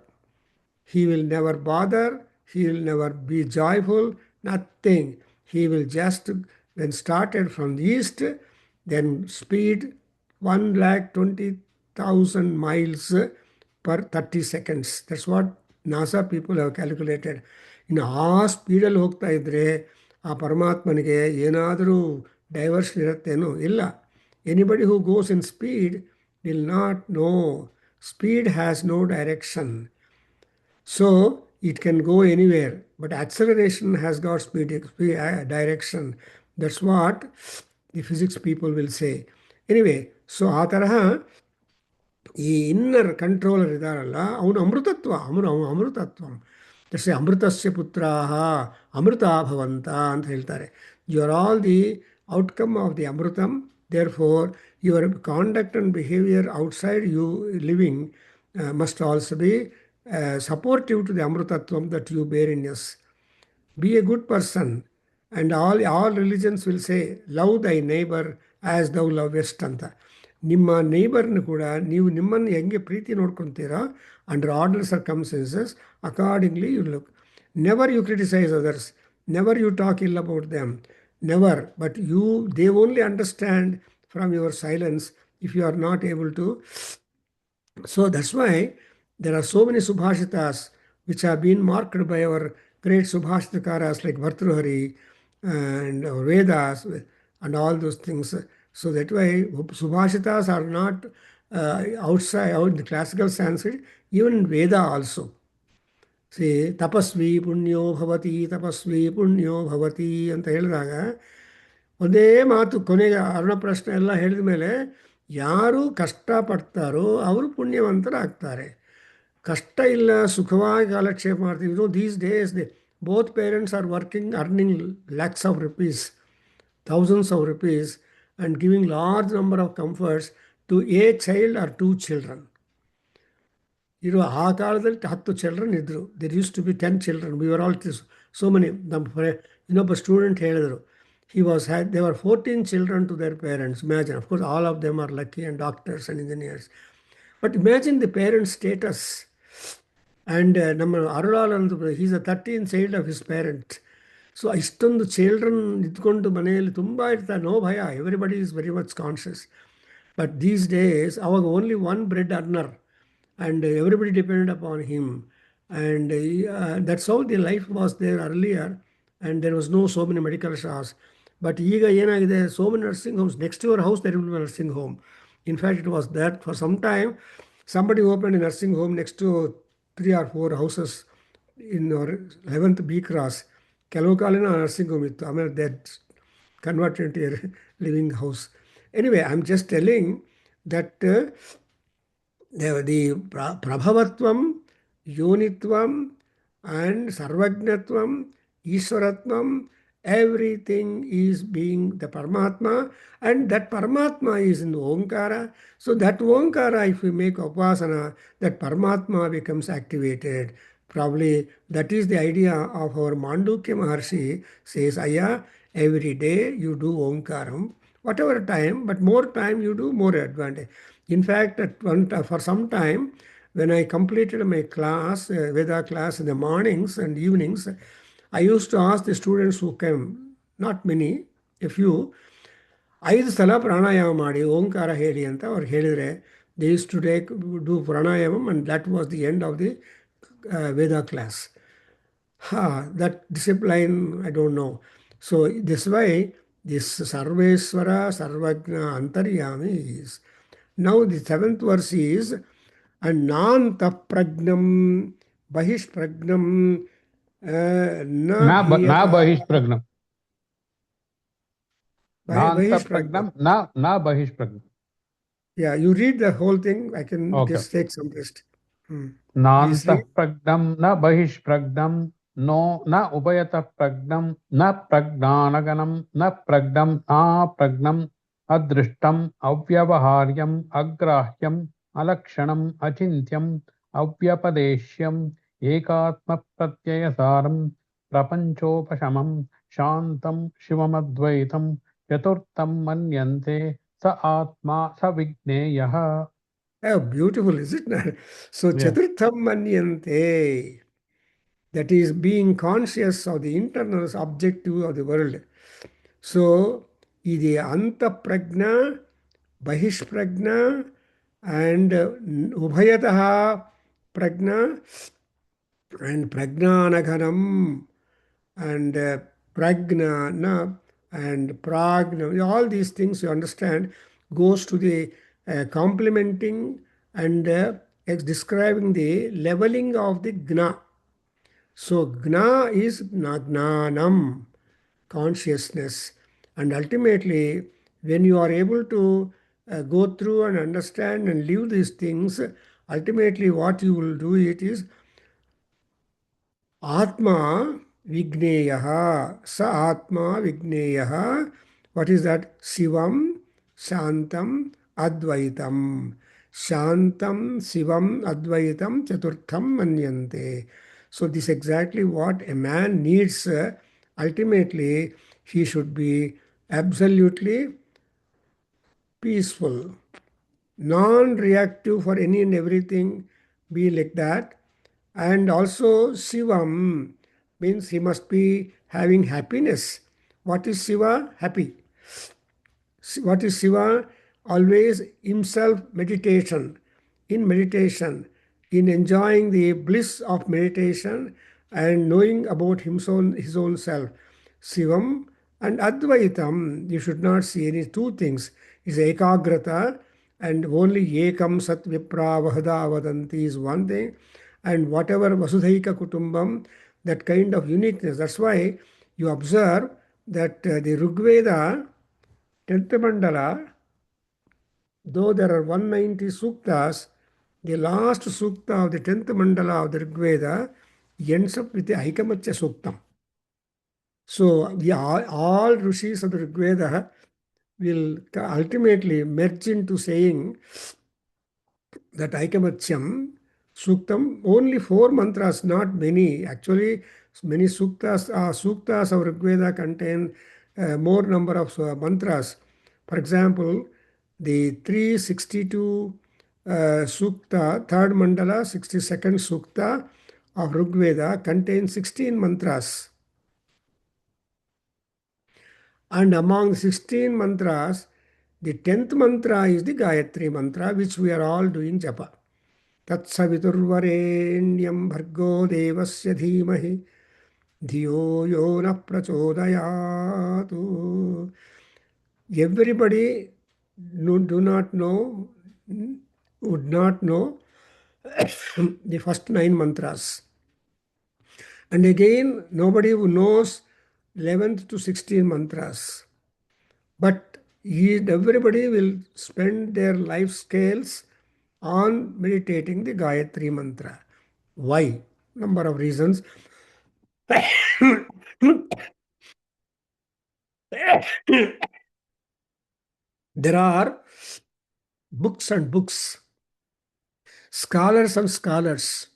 He will never bother. He will never be joyful. Nothing. He will just, when started from the east, then speed 120,000 miles per 30 seconds. That's what NASA people have calculated. ಇನ್ನು ಆ ಸ್ಪೀಡಲ್ಲಿ ಹೋಗ್ತಾ ಇದ್ದರೆ ಆ ಪರಮಾತ್ಮನಿಗೆ ಏನಾದರೂ diversion ಇರುತ್ತೇನೋ ಇಲ್ಲ. Anybody who goes in speed will not know. Speed has no direction. So it can go anywhere, but acceleration has got speed direction. That's what the physics people will say. Anyway, so ಆ ತರಹ ಈ inner controller ಇದಾರಲ್ಲ, ಅವನು ಅಮೃತತ್ವ, ಅಮೃತತ್ವ. That's ಅಮೃತಸ್ಯ ಪುತ್ರಾಹ ಅಮೃತಾಭವಂತ ಅಂತ ಹೇಳ್ತಾರೆ. You are all the outcome of the ಅಮೃತಂ. Therefore your conduct and behaviour outside you living must also be supportive to the amrutatvam that you bear in us. Be a good person. And all religions will say, love thy neighbor as thou lovest ಅಂತ. ನಿಮ್ಮ ನೇಬರ್ನು ಕೂಡ ನೀವು ನಿಮ್ಮನ್ನು ಹೆಂಗೆ ಪ್ರೀತಿ ನೋಡ್ಕೊತೀರಾ under order circumstances accordingly you look. Never you criticise others, never you talk ill about them, never. But they only understand from your silence if you are not able to. So that's why there are so many Subhashitas which have been marked by our great Subhashitakaras like Bhartruhari and Vedas and all those things. So that way Subhashitas are not outside out in the classical Sanskrit, even in Veda also. See, tapasvi punyo bhavati ಅಂತ ಹೇಳಿದಾಗ ಒಂದೇ ಮಾತು ಕೊನೆಗೆ ಅರ್ಣ ಪ್ರಶ್ನೆ ಎಲ್ಲ ಹೇಳಿದ ಮೇಲೆ ಯಾರು ಕಷ್ಟಪಡ್ತಾರೋ ಅವರು ಪುಣ್ಯವಂತರಾಗ್ತಾರೆ. ಕಷ್ಟ ಇಲ್ಲ, ಸುಖವಾಗಿ ಕಾಲಕ್ಷೇಪ ಮಾಡ್ತೀವಿ. These days both parents are working, earning lakhs of rupees, thousands of rupees, and giving large number of comforts to a child or 2 children. ಆ ಕಾಲದಲ್ಲಿ 10 ಚಿಲ್ಡ್ರನ್ ಇದ್ದರು. There used to be 10 children. We are all So many, student ಹೇಳಿದ್ರು. There were 14 children to their parents. Imagine, of course, all of them are lucky and doctors and engineers. But imagine the parents' status. And ನಮ್ಮ Arulanand he's a 13th child of his parent. So ಇಷ್ಟೊಂದು children ಇದ್ಕೊಂಡು ಮನೆಯಲ್ಲಿ ತುಂಬ ಇರ್ತಾರೆ, no ಭಯ, everybody is very much conscious. But these days ಅವಾಗ only one bread earner and everybody depended upon him. And that's how the life was there earlier, and there was no so many medical shops. But ಈಗ ಏನಾಗಿದೆ, so many nursing homes. Next to your house there will be a nursing home. In fact, it was that for some time somebody opened a nursing home next to 3 or 4 houses in our 11th B cross. ಕೆಲವು ಕಾಲಿನ nursing home ಇತ್ತು, ಆಮೇಲೆ that converted to living house. Anyway, I am just telling that the prabhavatvam, unitvam, and sarvagnatvam, ishwaratvam, everything is being the Paramatma, and that Paramatma is in the Omkara. So that Omkara, if we make upasana, that Paramatma becomes activated. Probably that is the idea of our Mundukhya Maharshi says, Aya, every day you do Omkaram, whatever time, but more time you do, more advantage. In fact, for some time, when I completed my class, Veda class in the mornings and evenings, I used to ask the students who came, not many, a few, 5 ಸಲ ಪ್ರಾಣಾಯಾಮ ಮಾಡಿ ಓಂಕಾರ ಹೇಳಿ ಅಂತ ಅವ್ರು ಹೇಳಿದರೆ, they used to do pranayamam, and that was the end of the Veda class. That discipline, I don't know. So this way, this Sarveswara, Sarvagna, Antaryami is. Now the 7th verse is, and nanta pragnam bahish pragnam na na bhiyata bahish pragnam. bahish pragnam na bahish pragnam. Yeah, you read the whole thing. I can just take some rest. Nanta pragnam na bahish pragnam no na ubayata pragnam na pragnanaganam na pragnam na pragnam adrishtam avyavaharyam agrahyam alakshanam achintyam avyapadeshyam ekatma pratyayasaram prapanchopashamam shantam shivamadvaitam chaturtham manyante sa atma sa vigneyah. Oh, beautiful, is it not? So chaturtham manyante, that is being conscious of the internal objective of the world. So idi anta prajna, bahish prajna, and ubhayataha prajna, and prajnanaghanam, and pragnana, and pragna. All these things, you understand, goes to the complementing and describing the leveling of the gna. So gna is gnanam, consciousness. And ultimately, when you are able to go through and understand and live these things, ultimately what you will do it is Atma Vigneyaha, Sa Atma Vigneyaha. What is that? Sivam, Shantam, Advaitam. Shantam, Sivam, Advaitam, Chaturtham Manyante. So this is exactly what a man needs. Ultimately, he should be absolutely peaceful, non-reactive for any and everything, be like that. And also Shivam means he must be having happiness. What is Shiva? Happy. What is Shiva? Always himself meditation. In meditation, in enjoying the bliss of meditation and knowing about his own self. Shivam and Advaitam, you should not see any two things. Is Ekagrata, and only Ekam Sat Vipra Vahada Vadanti is one thing. And whatever Vasudhaika Kutumbam, that kind of uniqueness. That's why you observe that the Rigveda, 10th Mandala, though there are 190 suktas, the last sukta of the 10th Mandala of the Rigveda ends up with the Aikamachya Suktam. So all rishis of the Rigveda will ultimately merge into saying that Aikamachyam. Suktam, only 4 mantras, not many. Actually, many suktas of Rigveda contain more number of mantras. For example, the 362 sukta, third mandala, 62nd sukta of Rigveda contains 16 mantras. And among 16 mantras, the 10th mantra is the Gayatri mantra, which we are all doing japa. Tatsaviturvarenyam bhargo devasya dhimahi dhiyo yo na prachodayatu. Everybody do not know, would not know the first 9 mantras. And again, nobody who knows 11th to 16 mantras. But everybody will spend their life scales on meditating the Gayatri mantra. Why? Number of reasons. There are books and books, scholars and scholars,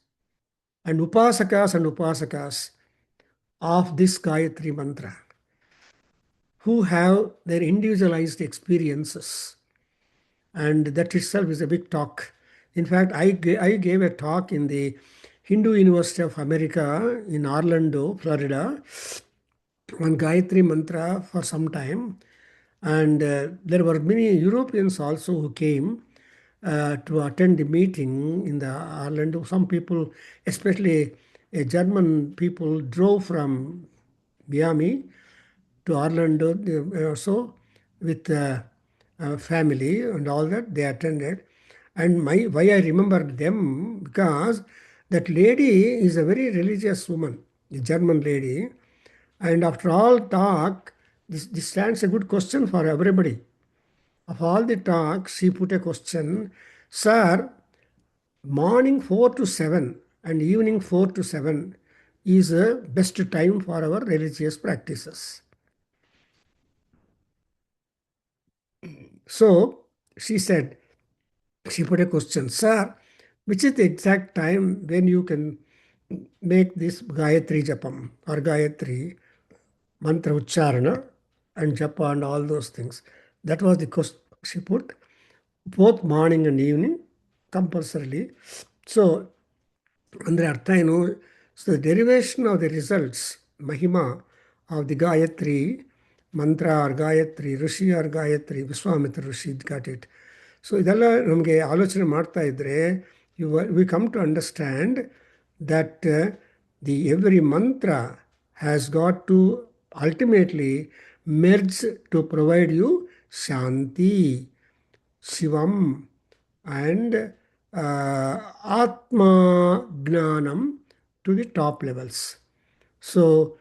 and upasakas of this Gayatri mantra who have their individualized experiences. And that itself is a big talk. In fact, I gave a talk in the Hindu University of America in Orlando, Florida, on Gayatri mantra for some time. And there were many Europeans also who came to attend the meeting in the Orlando. Some people, especially German people, drove from Miami to Orlando also with family and all that. They attended. And why I remember them, because that lady is a very religious woman, a German lady. And after all talk, this stands a good question for everybody. Of all the talk, she put a question, Sir, morning 4 to 7 and evening 4 to 7 is a best time for our religious practices. So she said, she put a question, Sir, which is the exact time when you can make this Gayatri Japam or Gayatri mantra Ucharana and Japa and all those things? That was the question she put. Both morning and evening, compulsorily. So, ಅಂದರೆ ಅರ್ಥ ಏನು? So the derivation of the results ಮಹಿಮಾ of the Gayatri mantra or Gayatri rishi or Gayatri Vishwamitra rishi got it. So ಇದೆಲ್ಲ ನಮಗೆ ಆಲೋಚನೆ ಮಾಡ್ತಾ ಇದ್ದರೆ we come to understand that the every mantra has got to ultimately merge to provide you shanti, Shivam, and Atma Gnanam to the top levels. So,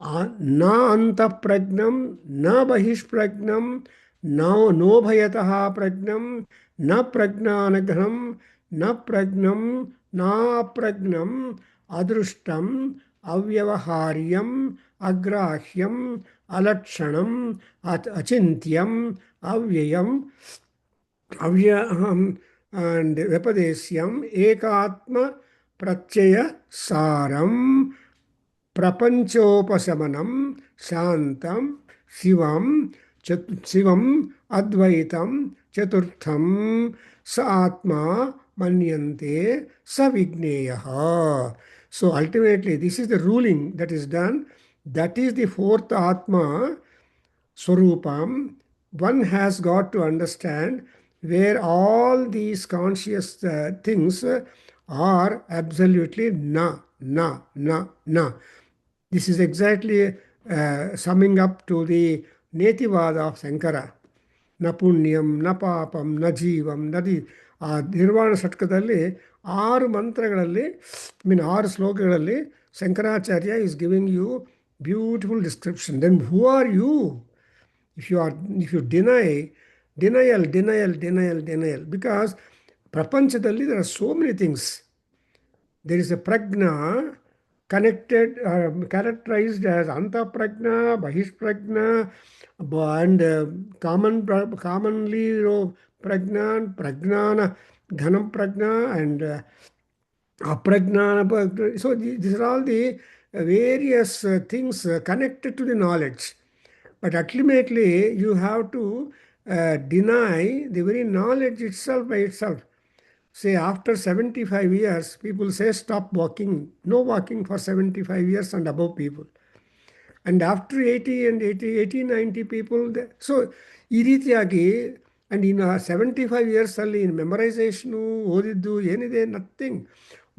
na anta pragnam, na bahish pragnam, no bhayataha pragnam, na pragnanagham, na pragnam, na pragnam, adrushtam, avyavaharyam, agrahyam, alakshanam, achintyam, avyayam, avyaham and Vepadesyam Ekatma Pratyaya Saram Prapanchopasamanam Shantam Shivam Advaitam Chaturtham Saatma Manyante Savigneyaha. So ultimately this is the ruling that is done. That is the fourth Atma Swarupam. One has got to understand where all these conscious things are absolutely na. This is exactly summing up to the Netivada of Sankara. Na punyam, na papam, na jivam, nadi. ಆ ನಿರ್ವಾಣ ಷಟ್ಕದಲ್ಲಿ 6 ಮಂತ್ರಗಳಲ್ಲಿ ಆರು ಶ್ಲೋಕಗಳಲ್ಲಿ Shankaracharya is giving you beautiful description. Then who are you? If you denial, because prapanchadalli there are so many things. There is a prajna connected, characterized as anta prajna, bahish prajna, and commonly prajna, pragnana, ghanam prajna, and Aprajnana. So these are all the various things connected to the knowledge. But ultimately, you have to deny the very knowledge itself by itself. Say after 75 years, people say stop walking. No walking for 75 years and above people. And after 80 and 80, 90 people, so ಈ ರೀತಿಯಾಗಿ and in 75 years ಅಲ್ಲಿ in memorization ಓದಿದ್ದು ಏನಿದೆ nothing.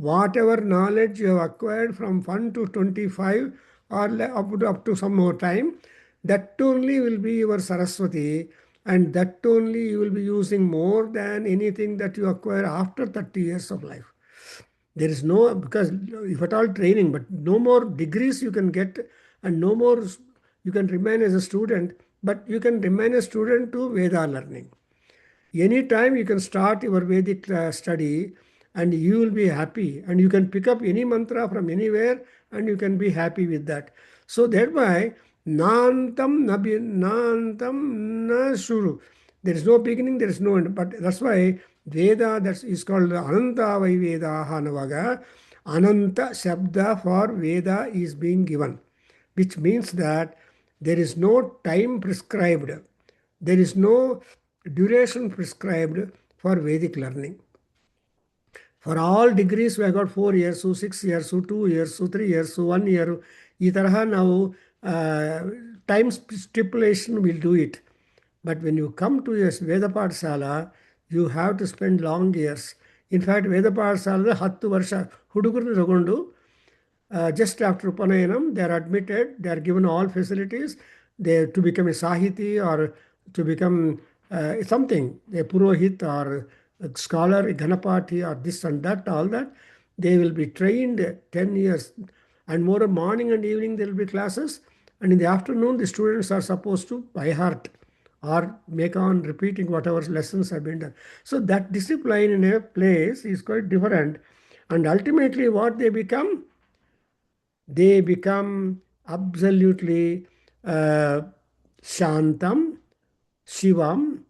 Whatever knowledge you have acquired from 1 to 25 or up to some more time, that only will be your Saraswati, and that only you will be using more than anything that you acquire after 30 years of life. There is no, because if at all training, but no more degrees you can get, and no more you can remain as a student, but you can remain a student to Veda learning. Anytime you can start your Vedic study and you will be happy, and you can pick up any mantra from anywhere and you can be happy with that. So thereby, Nantam na shuru. There is no beginning, there is no end. But that's why Veda that is called Ananta Vai Veda Hanavaga. Ananta Shabda for Veda is being given, which means that there is no time prescribed. There is no duration prescribed for Vedic learning. For all degrees, we have got 4 years, so 6 years, so 2 years, so 3 years, so 1 year. Ee taraha now time stipulation will do it. But when you come to a Veda Pathshala, you have to spend long years. In fact, Veda Pathshala 10 varsha hudugurnu tagondu just after Upanayanam, they are admitted, they are given all facilities to become a Sahiti or to become something, a Purohit or a scholar, a Ganapati or this and that, all that. They will be trained 10 years. And more morning and evening there will be classes. And in the afternoon, the students are supposed to by heart or make on repeating whatever lessons have been done. So that discipline in a place is quite different. And ultimately what they become absolutely Shantam, Shivam,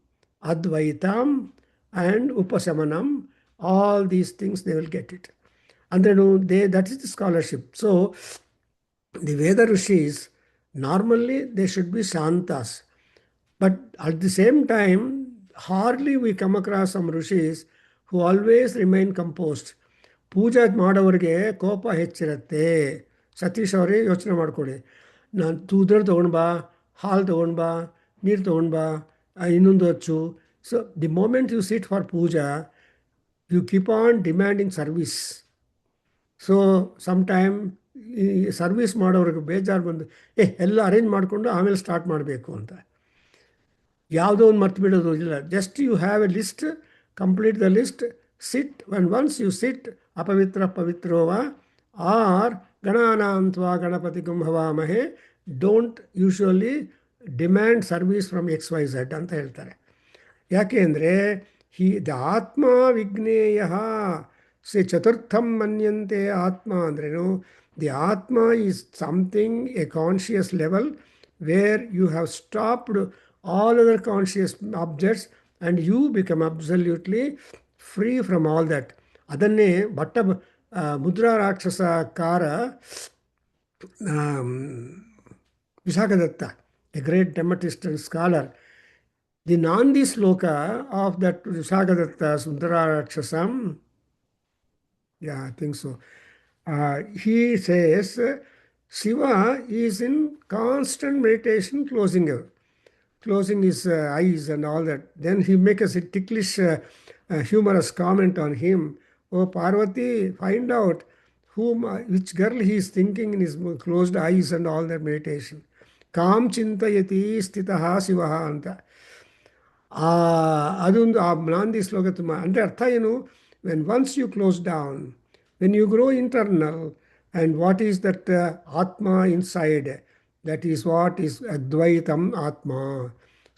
Advaitam, and Upasamanam. All these things they will get it. And then that is the scholarship. So the Veda Rishis, normally they should be Shantas. But at the same time, hardly we come across some Rishis who always remain composed. ಪೂಜೆ ಮಾಡೋರಿಗೆ ಕೋಪ ಹೆಚ್ಚಿರುತ್ತೆ. ಸತೀಶ್ ಅವರೇ ಯೋಚನೆ ಮಾಡ್ಕೊಳ್ಳಿ, ನಾನು ಉದ್ರ ತೊಗೊಂಡು ಬಾ, ಹಾಲು ತೊಗೊಂಡು ಬಾ, ನೀರು ತೊಗೊಂಡು ಬಾ, ಇನ್ನೊಂದು ಹಚ್ಚು. So the moment you sit for puja, you keep on demanding service. So some time ಈ ಸರ್ವಿಸ್ ಮಾಡೋರಿಗೆ ಬೇಜಾರು ಬಂದು ಎಲ್ಲ ಅರೇಂಜ್ ಮಾಡಿಕೊಂಡು ಆಮೇಲೆ ಸ್ಟಾರ್ಟ್ ಮಾಡಬೇಕು ಅಂತ. ಯಾವುದೋ ಒಂದು ಮರ್ತು ಬಿಡೋದು ಇಲ್ಲ. Just you have a list, complete the list, sit, and once you sit, apavitra pavitrova or gananantva ganapati kumhavamahe, don't usually demand service from XYZ ಅಂತ ಹೇಳ್ತಾರೆ. ಯಾಕೆ ಅಂದರೆ ದ ಆತ್ಮ ವಿಜ್ಞೇಯ ಸೆ ಚತುರ್ಥಂ ಮನ್ಯಂತೆ ಆತ್ಮ ಅಂದ್ರೇನು, the atma is something a conscious level where you have stopped all other conscious objects and you become absolutely free from all that. ಅದನ್ನೇ ಮುದ್ರಾ ರಾಕ್ಷಸ ಕಾರ Vishakhadatta, a great dramatist and scholar, the Nandi sloka of that Visakhadatta's Mudra Rakshasam, yeah, I think so. He says Shiva is in constant meditation, closing his eyes and all that. Then he makes a ticklish, humorous comment on him. Oh, Parvati, find out which girl he is thinking in his closed eyes and all that meditation. Kam chintayati stitaha shivaha anta. ಅದೊಂದು ಆ ನಾಂದಿ ಶ್ಲೋಕ ತುಂಬ ಅಂದರೆ ಅರ್ಥ ಏನು, when once you close down, when you grow internal, and what is that Atma inside, that is what is Advaitam Atma.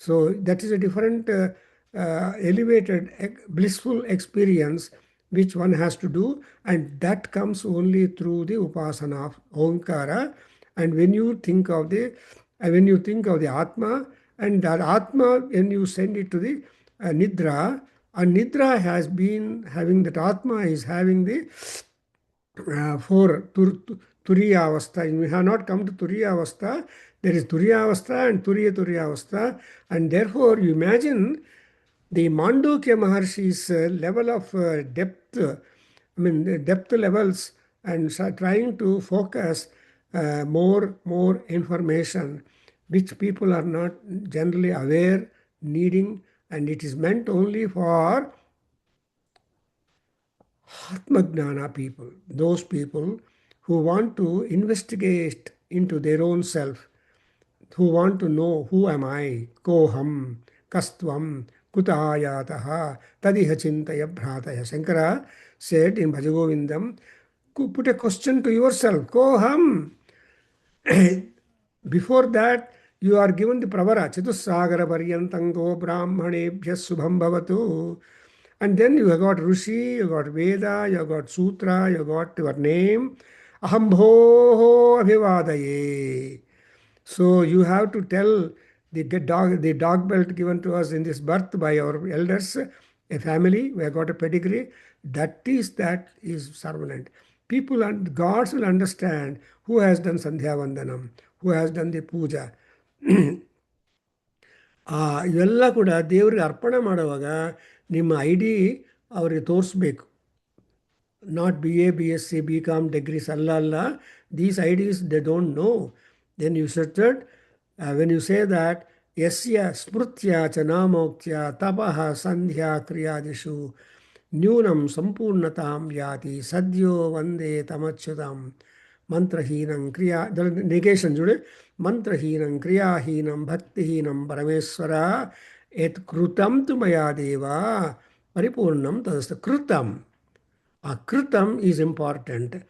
So that is a different elevated blissful experience which one has to do, and that comes only through the upasana of Omkara. And when you think of the Atma, and that Atma, when you send it to the Nidra, and Nidra has been having that Atma is having the 4 Turiya Avastha. We have not come to Turiya Avastha. There is Turiya Avastha and Turiya Avastha. And therefore, you imagine the Mandukya Maharshi's level of depth, the depth levels, and trying to focus more information, which people are not generally aware, needing, and it is meant only for Atmagnana people, those people who want to investigate into their own self, who want to know who am I, koham, kastvam, kutayataha, tadiha chintaya bhrataya. Shankara said in Bhajagovindam, put a question to yourself, koham. Before that, you are given the pravara, Chatusagara Paryantango Brahmanebhya Subham Bhavatu. And then you have got Rishi, you got Veda, you have got Sutra, you got your name. Ahambho Abhivadaye. So you have to tell the dog belt given to us in this birth by our elders, a family, we have got a pedigree. That is servant. People and gods will understand who has done Sandhya Vandanam, who has done the puja. ಇವೆಲ್ಲ ಕೂಡ ದೇವರಿಗೆ ಅರ್ಪಣೆ ಮಾಡುವಾಗ ನಿಮ್ಮ I D ಅವರಿಗೆ ತೋರಿಸ್ಬೇಕು. Not BA, BSc, BCom degrees, Allah. These IDs, they don't know. Then you said, when you say that, Yasya Smrutya Chanamoktya Tapaha Sandhya Kriyadishu Nyunam Sampurnatam Yati Sadhyo Vande Tamachyutam Mantrahinam Kriya, the negation, Mantrahinam Kriyahinam Bhaktihinam Parameswara Et Krutam tu Maya Deva Paripurnam Tadasta Krutam. Akritam is important,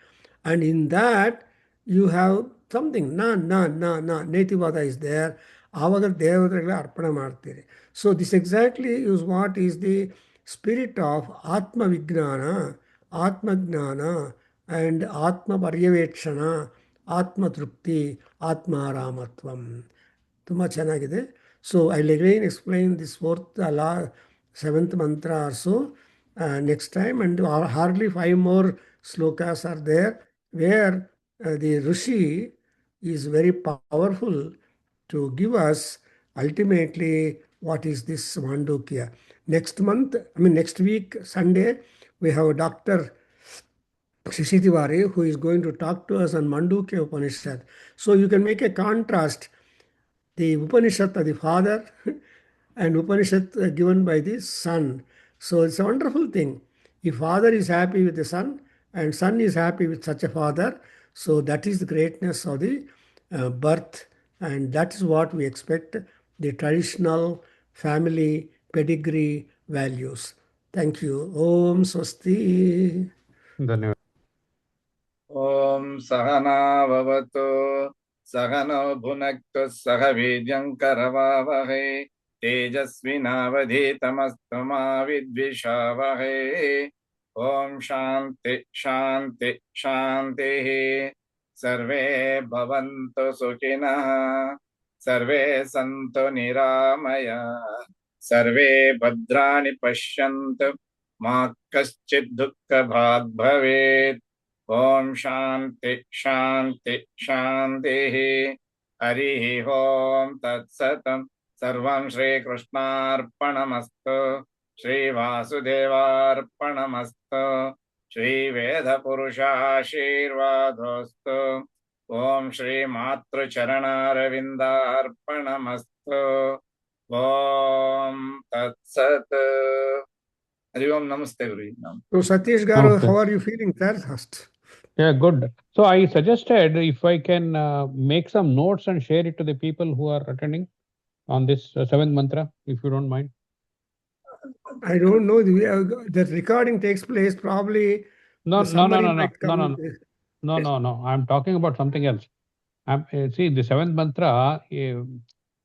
and in that you have something Netivada is there. ಆವಾಗ ದೇವತೆಗಳ ಅರ್ಪಣೆ ಮಾಡ್ತೀರಿ. So this exactly is what is the spirit of Atmagnana and Atma Paryavekshana, Atma Trupti, Atma Ramatvam. ತುಂಬ ಚೆನ್ನಾಗಿದೆ. So I'll again explain this fourth law, seventh mantra or so next time, and hardly 5 more slokas are there where the Rishi is very powerful to give us ultimately what is this Mandukya. Next week, Sunday, we have Dr. Shishi Tiwari, who is going to talk to us on Mundukhyopanishad. So you can make a contrast. The Upanishad are the father and Upanishad given by the son. So it's a wonderful thing. If father is happy with the son and son is happy with such a father, so that is the greatness of the birth, and that is what we expect, the traditional family pedigree values. Thank you. Om Swasti. ಧನ್ಯವಾದ. ಓಂ ಸಹನಾ ಭವತು ಸಹನೌ ಭುನಕ್ತು ಸಹ ವೀರ್ಯಂ ಕರವಾವಹೈ ತೇಜಸ್ವಿನಾವಧೀತಮಸ್ತು ಮಾ ವಿದ್ವಿಷಾವಹೈ. ಓಂ ಶಾಂತಿ ಶಾಂತಿ ಶಾಂತಿ. ಸರ್ವೇ ಭವಂತು ಸುಖಿನಃ ಸರ್ವೇ ಸಂತು ನಿರಾಮಯಾಃ ಸರ್ವೇ ಭದ್ರಾಣಿ ಪಶ್ಯಂತು ಮಾ ಕಶ್ಚಿತ್ ದುಃಖಭಾಗ್ ಭವೇತ್. ಓಂ ಶಾಂತಿ ಶಾಂತಿ ಶಾಂತಿ. ಹರಿ ಓಂ ತತ್ಸತ್. ಸರ್ವಂ ಶ್ರೀಕೃಷ್ಣಾರ್ಪಣಮಸ್ತು. ಶ್ರೀವಾಸುದೇವಾರ್ಪಣಮಸ್ತು. ಶ್ರೀವೇದಪುರುಷಾಶೀರ್ವಾದೋಸ್ತು. ಓಂ ಶ್ರೀ ಮಾತೃಚರಣಾರವಿಂದಾರ್ಪಣಮಸ್ತು. ಓಂ ತತ್ಸತ್. ಹರಿ ಓಂ. ನಮಸ್ತೆ ಗುರುಜಿ. So Satish Garu, Okay. how are you feeling there first? Yeah, good. So I suggested if I can make some notes and share it to the people who are attending on this seventh mantra, if you don't mind. I don't know. The recording takes place probably. No, The no, no, summary no, no, might no, come. no, no, no, no. I'm talking about something else. See, the seventh mantra,